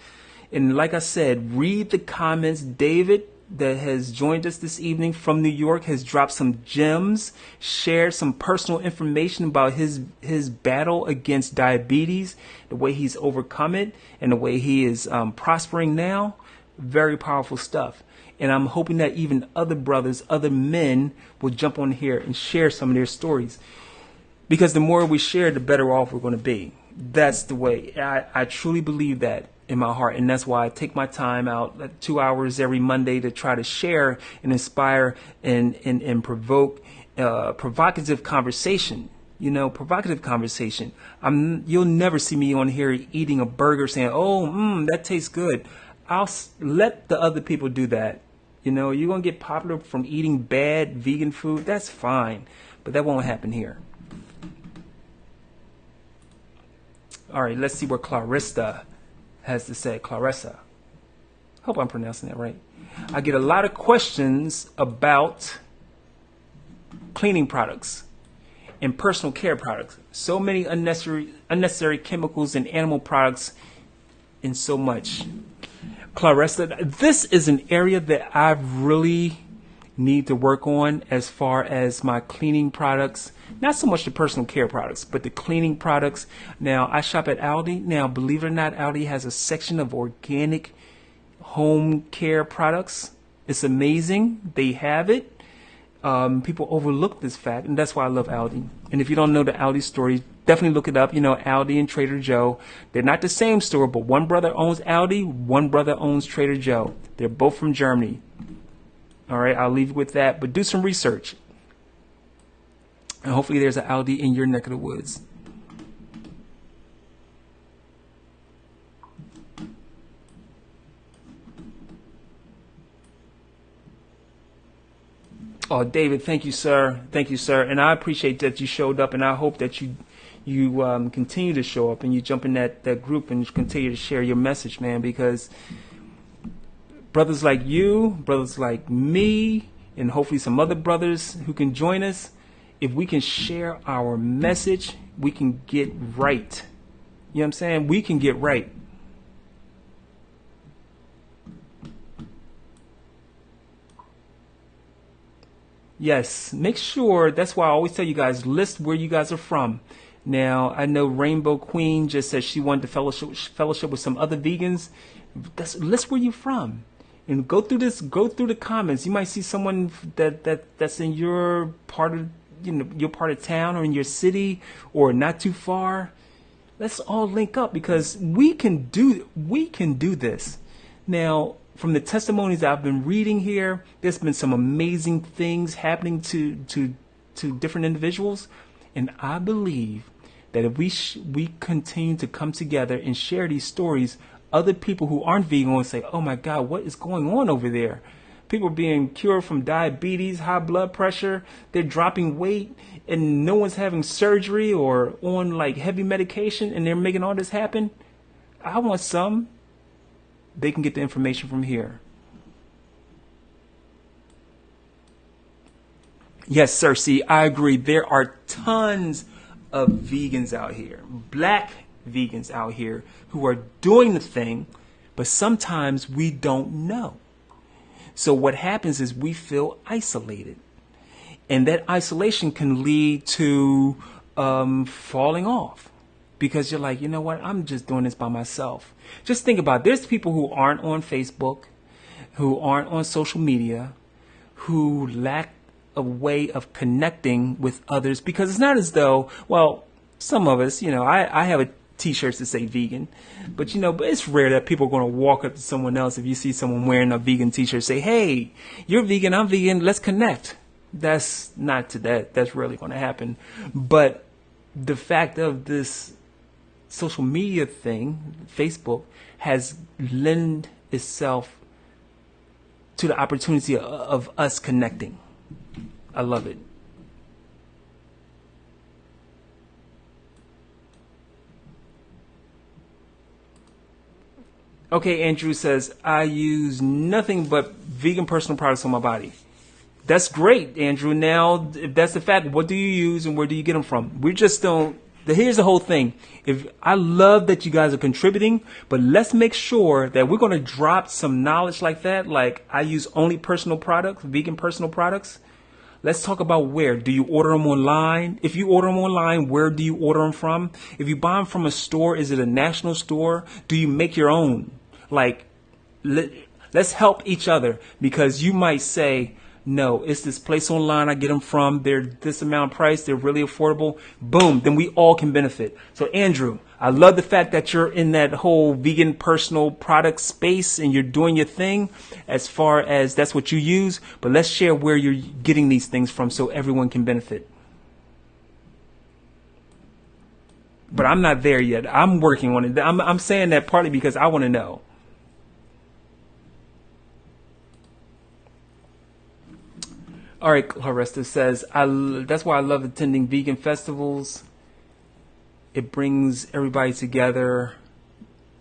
And like I said, read the comments. David, that has joined us this evening from New York, has dropped some gems, shared some personal information about his battle against diabetes, the way he's overcome it, and the way he is prospering now. Very powerful stuff. And I'm hoping that even other brothers, other men will jump on here and share some of their stories. Because the more we share, the better off we're going to be. That's the way. I truly believe that in my heart. And that's why I take my time out, 2 hours every Monday, to try to share and inspire and provoke provocative conversation. Provocative conversation. You'll never see me on here eating a burger saying, oh, that tastes good. I'll let the other people do that. You're going to get popular from eating bad vegan food. That's fine. But that won't happen here. All right, let's see what Clarissa has to say. Clarissa. Hope I'm pronouncing that right. I get a lot of questions about cleaning products and personal care products. So many unnecessary chemicals and animal products and so much. Clarissa, this is an area that I really need to work on as far as my cleaning products. Not so much the personal care products, but the cleaning products. Now, I shop at Aldi. Now, believe it or not, Aldi has a section of organic home care products. It's amazing. They have it. People overlook this fact, and that's why I love Aldi. And if you don't know the Aldi story, definitely look it up. Aldi and Trader Joe, they're not the same store, but one brother owns Aldi, one brother owns Trader Joe. They're both from Germany. All right, I'll leave you with that, but do some research. And hopefully there's an Aldi in your neck of the woods. Oh, David, thank you, sir. Thank you, sir. And I appreciate that you showed up, and I hope that you continue to show up and you jump in that group and continue to share your message, man, because brothers like you, brothers like me, and hopefully some other brothers who can join us, if we can share our message, we can get right. You know what I'm saying? We can get right. Yes, make sure, that's why I always tell you guys, list where you guys are from. Now, I know Rainbow Queen just said she wanted to fellowship with some other vegans. List where you're from. And go through the comments. You might see someone that's in your part of, your part of town or in your city or not too far. Let's all link up because we can do this. Now, from the testimonies I've been reading here, there's been some amazing things happening to different individuals, and I believe that if we continue to come together and share these stories, other people who aren't vegan will say, "Oh my God, what is going on over there?" People are being cured from diabetes, high blood pressure. They're dropping weight, and no one's having surgery or on like heavy medication, and they're making all this happen. I want some. They can get the information from here. Yes, sir. See, I agree. There are tons of vegans out here, black vegans out here who are doing the thing, but sometimes we don't know. So what happens is we feel isolated, and that isolation can lead to falling off, because you're like, you know what, I'm just doing this by myself. Just think about it. There's people who aren't on Facebook, who aren't on social media, who lack a way of connecting with others, because it's not as though, well, some of us, I have a t-shirts that say vegan, but but it's rare that people are going to walk up to someone else. If you see someone wearing a vegan t-shirt, say, hey, you're vegan, I'm vegan, let's connect. That's really going to happen. But the fact of this social media thing, Facebook, has lent itself to the opportunity of us connecting. I love it. Okay, Andrew says, I use nothing but vegan personal products on my body. That's great, Andrew. Now, if that's the fact, what do you use and where do you get them from? We just don't. Here's the whole thing. I love that you guys are contributing, but let's make sure that we're going to drop some knowledge like that. Like, I use only personal products, vegan personal products. Let's talk about where. Do you order them online? If you order them online, where do you order them from? If you buy them from a store, is it a national store? Do you make your own? Like, let's help each other, because you might say, no, it's this place online I get them from. They're this amount price. They're really affordable. Boom. Then we all can benefit. So, Andrew, I love the fact that you're in that whole vegan personal product space and you're doing your thing as far as that's what you use. But let's share where you're getting these things from so everyone can benefit. But I'm not there yet. I'm working on it. I'm saying that partly because I want to know. All right, Claresta says, that's why I love attending vegan festivals. It brings everybody together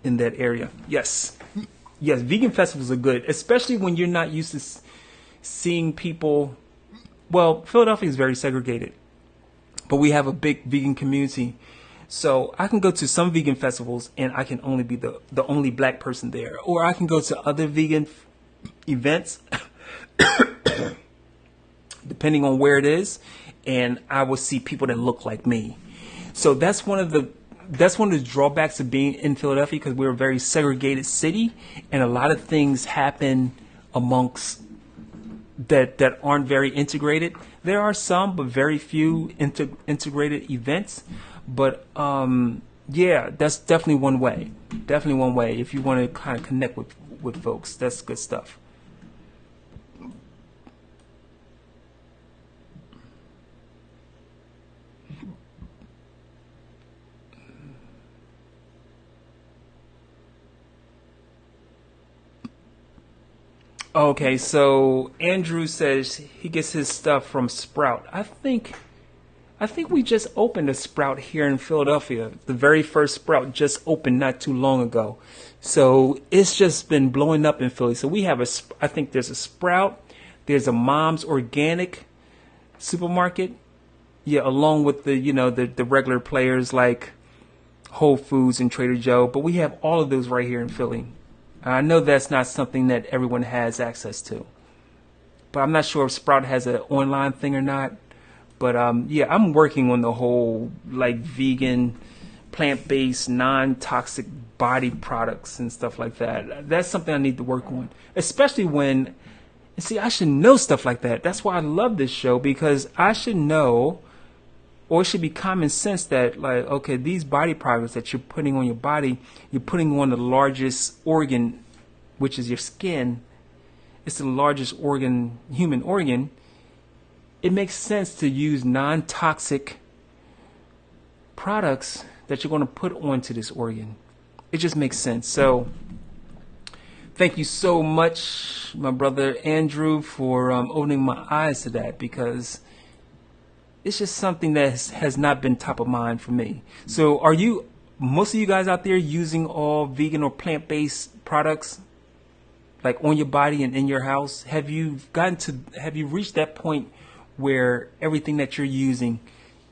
in that area. Yes. Yes, vegan festivals are good, especially when you're not used to seeing people. Well, Philadelphia is very segregated, but we have a big vegan community. So I can go to some vegan festivals and I can only be the only black person there. Or I can go to other vegan events depending on where it is, and I will see people that look like me. So that's one of the drawbacks of being in Philadelphia, because we're a very segregated city, and a lot of things happen amongst that aren't very integrated. There are some, but very few integrated events. But yeah, that's definitely one way. Definitely one way if you want to kind of connect with folks. That's good stuff. Okay, so Andrew says he gets his stuff from Sprout. I think we just opened a Sprout here in Philadelphia. The very first Sprout just opened not too long ago. So it's just been blowing up in Philly. So we have I think there's a Sprout, there's a Mom's Organic supermarket. Yeah, along with the regular players like Whole Foods and Trader Joe. But we have all of those right here in Philly. I know that's not something that everyone has access to, but I'm not sure if Sprout has an online thing or not. But yeah, I'm working on the whole like vegan, plant-based, non-toxic body products and stuff like that. That's something I need to work on, especially when, see, I should know stuff like that. That's why I love this show, because I should know, or it should be common sense that, like, okay, these body products that you're putting on your body, you're putting on the largest organ, which is your skin. It's the largest organ, human organ. It makes sense to use non-toxic products that you're going to put onto this organ. It just makes sense. So thank you so much, my brother Andrew, for opening my eyes to that, because it's just something that has not been top of mind for me. So are most of you guys out there using all vegan or plant-based products, like on your body and in your house? Have you reached that point where everything that you're using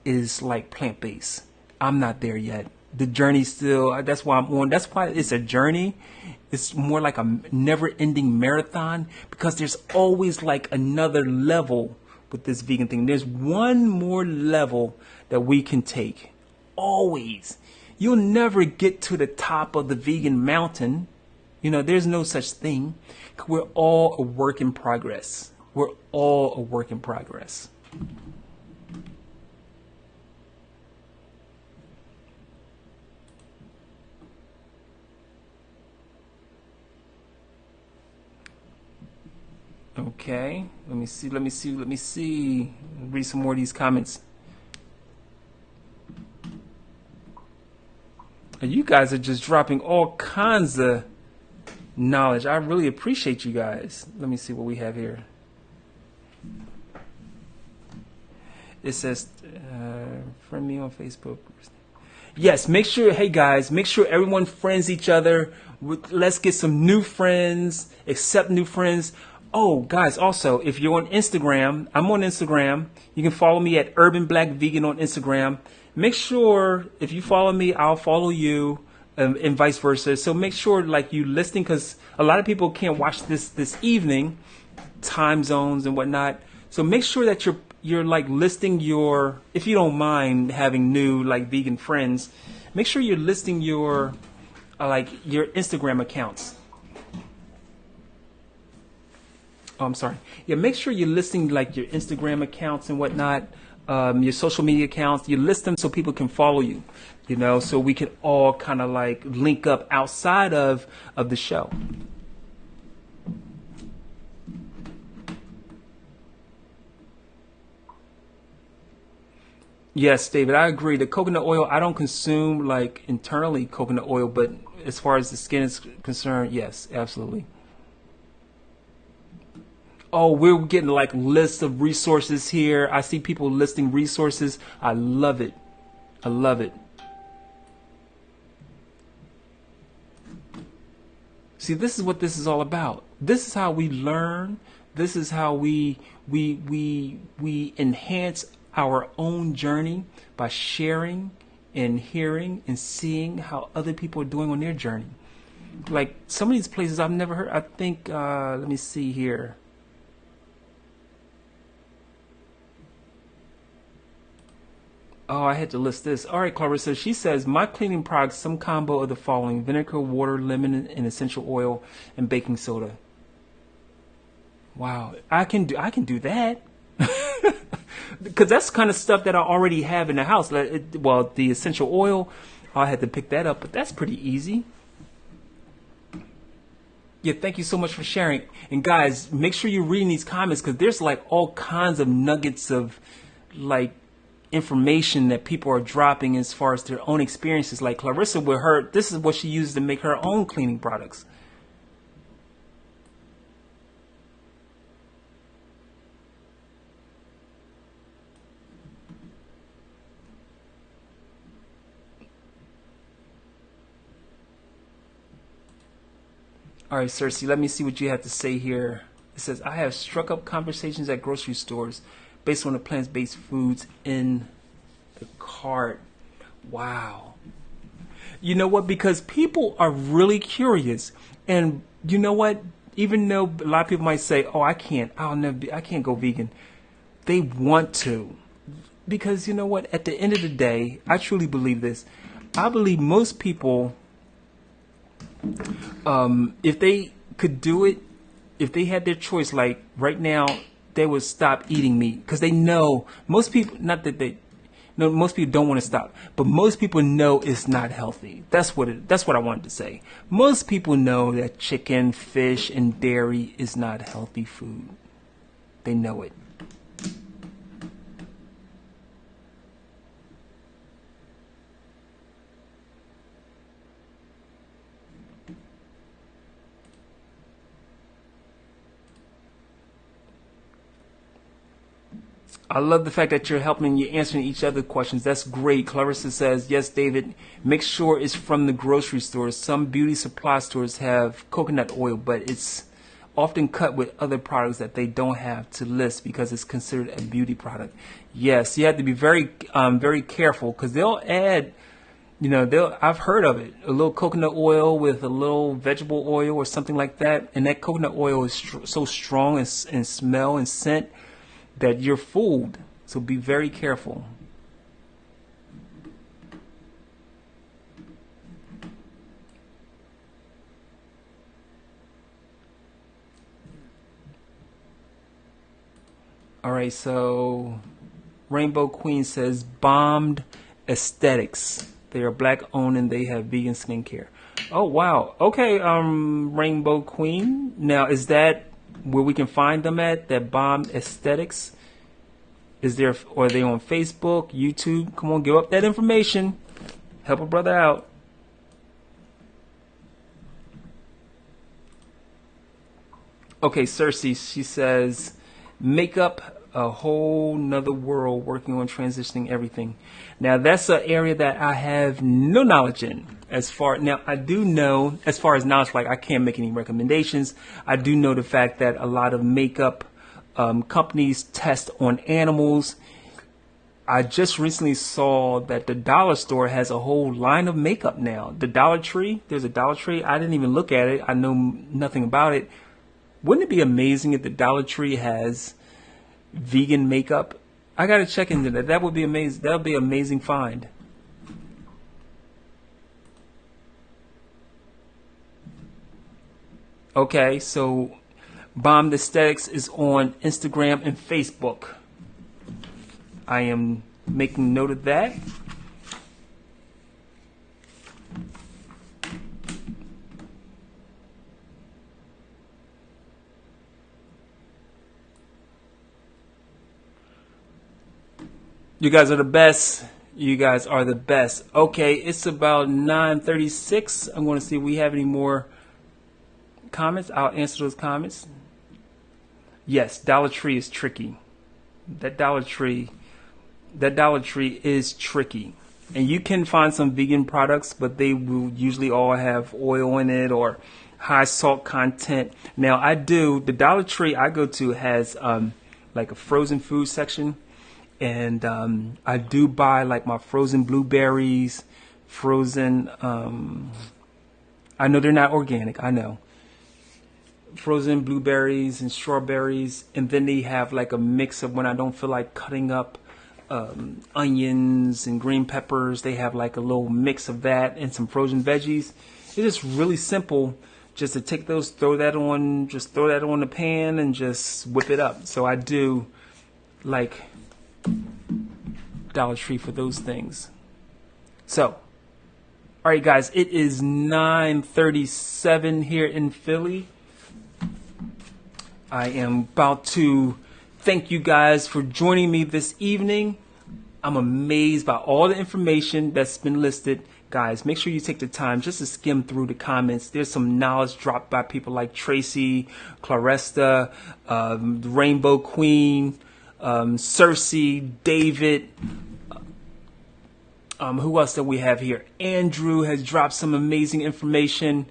is like plant-based. I'm not there yet. The journey still, that's why I'm on. That's why it's a journey. It's more like a never-ending marathon because there's always like another level with this vegan thing. There's one more level that we can take. Always. You'll never get to the top of the vegan mountain. You know, there's no such thing. We're all a work in progress. We're all a work in progress. Okay, let me see. Read some more of these comments. You guys are just dropping all kinds of knowledge. I really appreciate you guys. Let me see what we have here. It says, friend me on Facebook. Yes, make sure, hey guys, make sure everyone friends each other. Let's get some new friends, accept new friends. Oh, guys, also, if you're on Instagram, I'm on Instagram. You can follow me at Urban Black Vegan on Instagram. Make sure if you follow me, I'll follow you, and vice versa. So make sure like you listening, because a lot of people can't watch this evening, time zones and whatnot. So make sure that you're like listing your, if you don't mind having new like vegan friends, make sure you're listing your like your Instagram accounts. Oh, I'm sorry. Yeah, make sure you're listing like your Instagram accounts and whatnot, your social media accounts. You list them so people can follow you, you know, so we can all kind of like link up outside of the show. Yes, David, I agree. The coconut oil, I don't consume like internally coconut oil, but as far as the skin is concerned, yes, absolutely. Oh, we're getting like lists of resources here. I see people listing resources. I love it. I love it. See, this is what this is all about. This is how we learn. This is how we enhance our own journey by sharing and hearing and seeing how other people are doing on their journey. Like some of these places I've never heard. I think, let me see here. Oh, I had to list this. All right, Clarissa. She says, my cleaning products, some combo of the following: vinegar, water, lemon, and essential oil, and baking soda. Wow, I can do that. Because that's kind of stuff that I already have in the house. Well, the essential oil, I had to pick that up, but that's pretty easy. Yeah, thank you so much for sharing. And guys, make sure you're reading these comments because there's like all kinds of nuggets of like information that people are dropping as far as their own experiences. Like Clarissa with her, this is what she uses to make her own cleaning products. All right, Cersei, let me see what you have to say here. It says, I have struck up conversations at grocery stores based on the plant-based foods in the cart. Wow. You know what? Because people are really curious. And you know what? Even though a lot of people might say, oh, I can't go vegan. They want to. Because you know what? At the end of the day, I truly believe this. I believe most people, if they could do it, if they had their choice, like right now, they would stop eating meat because they know most people, not that they, no, most people don't want to stop, but most people know it's not healthy. That's what I wanted to say. Most people know that chicken, fish, and dairy is not healthy food. They know it. I love the fact that you're helping, you're answering each other questions. That's great. Clarissa says, yes, David, make sure it's from the grocery stores. Some beauty supply stores have coconut oil, but it's often cut with other products that they don't have to list because it's considered a beauty product. Yes, you have to be very careful because they'll add, I've heard of it, a little coconut oil with a little vegetable oil or something like that, and that coconut oil is so strong in smell and scent that you're fooled. So be very careful. All right, so Rainbow Queen says bombed aesthetics. They are black owned and they have vegan skincare. Oh wow. Okay, Rainbow Queen. Now is that where we can find them at? That bombed aesthetics? Or are they on Facebook, YouTube? Come on, give up that information. Help a brother out. Okay, Cersei, she says makeup, a whole nother world, working on transitioning everything. Now that's an area that I have no knowledge in. Now I do know, as far as knowledge, like I can't make any recommendations. I do know the fact that a lot of makeup companies test on animals. I just recently saw that the dollar store has a whole line of makeup now. The Dollar Tree, there's a Dollar Tree. I didn't even look at it. I know nothing about it. Wouldn't it be amazing if the Dollar Tree has vegan makeup? I gotta check into that. That would be amazing. That would be an amazing find. Okay, so Bombed Aesthetics is on Instagram and Facebook. I am making note of that. You guys are the best. You guys are the best. Okay, it's about 9:36. I'm going to see if we have any more comments. I'll answer those comments. Yes, Dollar Tree is tricky. That Dollar Tree is tricky. And you can find some vegan products, but they will usually all have oil in it or high salt content. Now, the Dollar Tree I go to has like a frozen food section. And I do buy like my frozen blueberries, I know they're not organic, I know. Frozen blueberries and strawberries. And then they have like a mix of when I don't feel like cutting up onions and green peppers. They have like a little mix of that and some frozen veggies. It's just really simple just to take those, throw that on the pan and just whip it up. So I do like Dollar Tree for those things. So, all right, guys, it is 9:37 here in Philly. I am about to thank you guys for joining me this evening. I'm amazed by all the information that's been listed. Guys, make sure you take the time just to skim through the comments. There's some knowledge dropped by people like Tracy, Claresta, Rainbow Queen, Cersei, David, who else that we have here? Andrew has dropped some amazing information.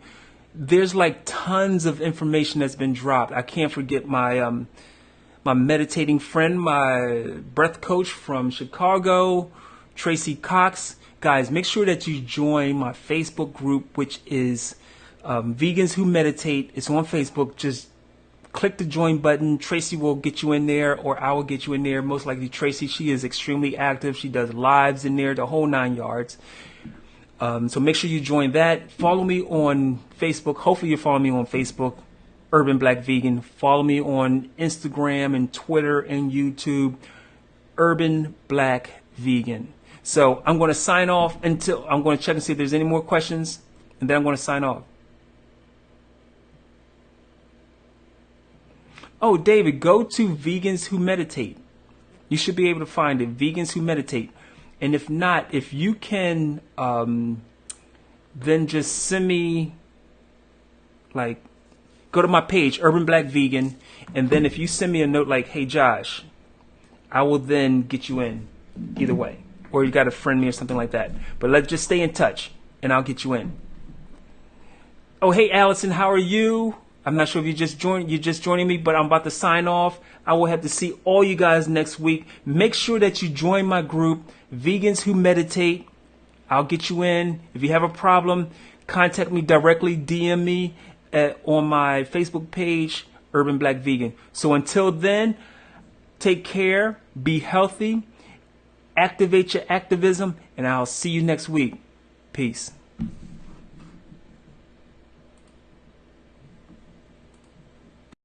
There's like tons of information that's been dropped. I can't forget my my meditating friend, my breath coach from Chicago, Tracy Cox. Guys, make sure that you join my Facebook group, which is Vegans Who Meditate. It's on Facebook. Just click the join button. Tracy will get you in there, or I will get you in there. Most likely Tracy. She is extremely active. She does lives in there, the whole 9 yards. So make sure you join that. Follow me on Facebook. Hopefully you follow me on Facebook, Urban Black Vegan. Follow me on Instagram and Twitter and YouTube, Urban Black Vegan. So I'm going to sign off until I'm going to check and see if there's any more questions, and then I'm going to sign off. Oh, David, go to Vegans Who Meditate. You should be able to find it, Vegans Who Meditate. And if not, if you can, then just send me, like, go to my page, Urban Black Vegan, and then if you send me a note like, hey, Josh, I will then get you in either way. Or you got to friend me or something like that. But let's just stay in touch, and I'll get you in. Oh, hey, Allison, how are you? I'm not sure if you're just joining me, but I'm about to sign off. I will have to see all you guys next week. Make sure that you join my group, Vegans Who Meditate. I'll get you in. If you have a problem, contact me directly, DM me on my Facebook page, Urban Black Vegan. So until then, take care, be healthy, activate your activism, and I'll see you next week. Peace.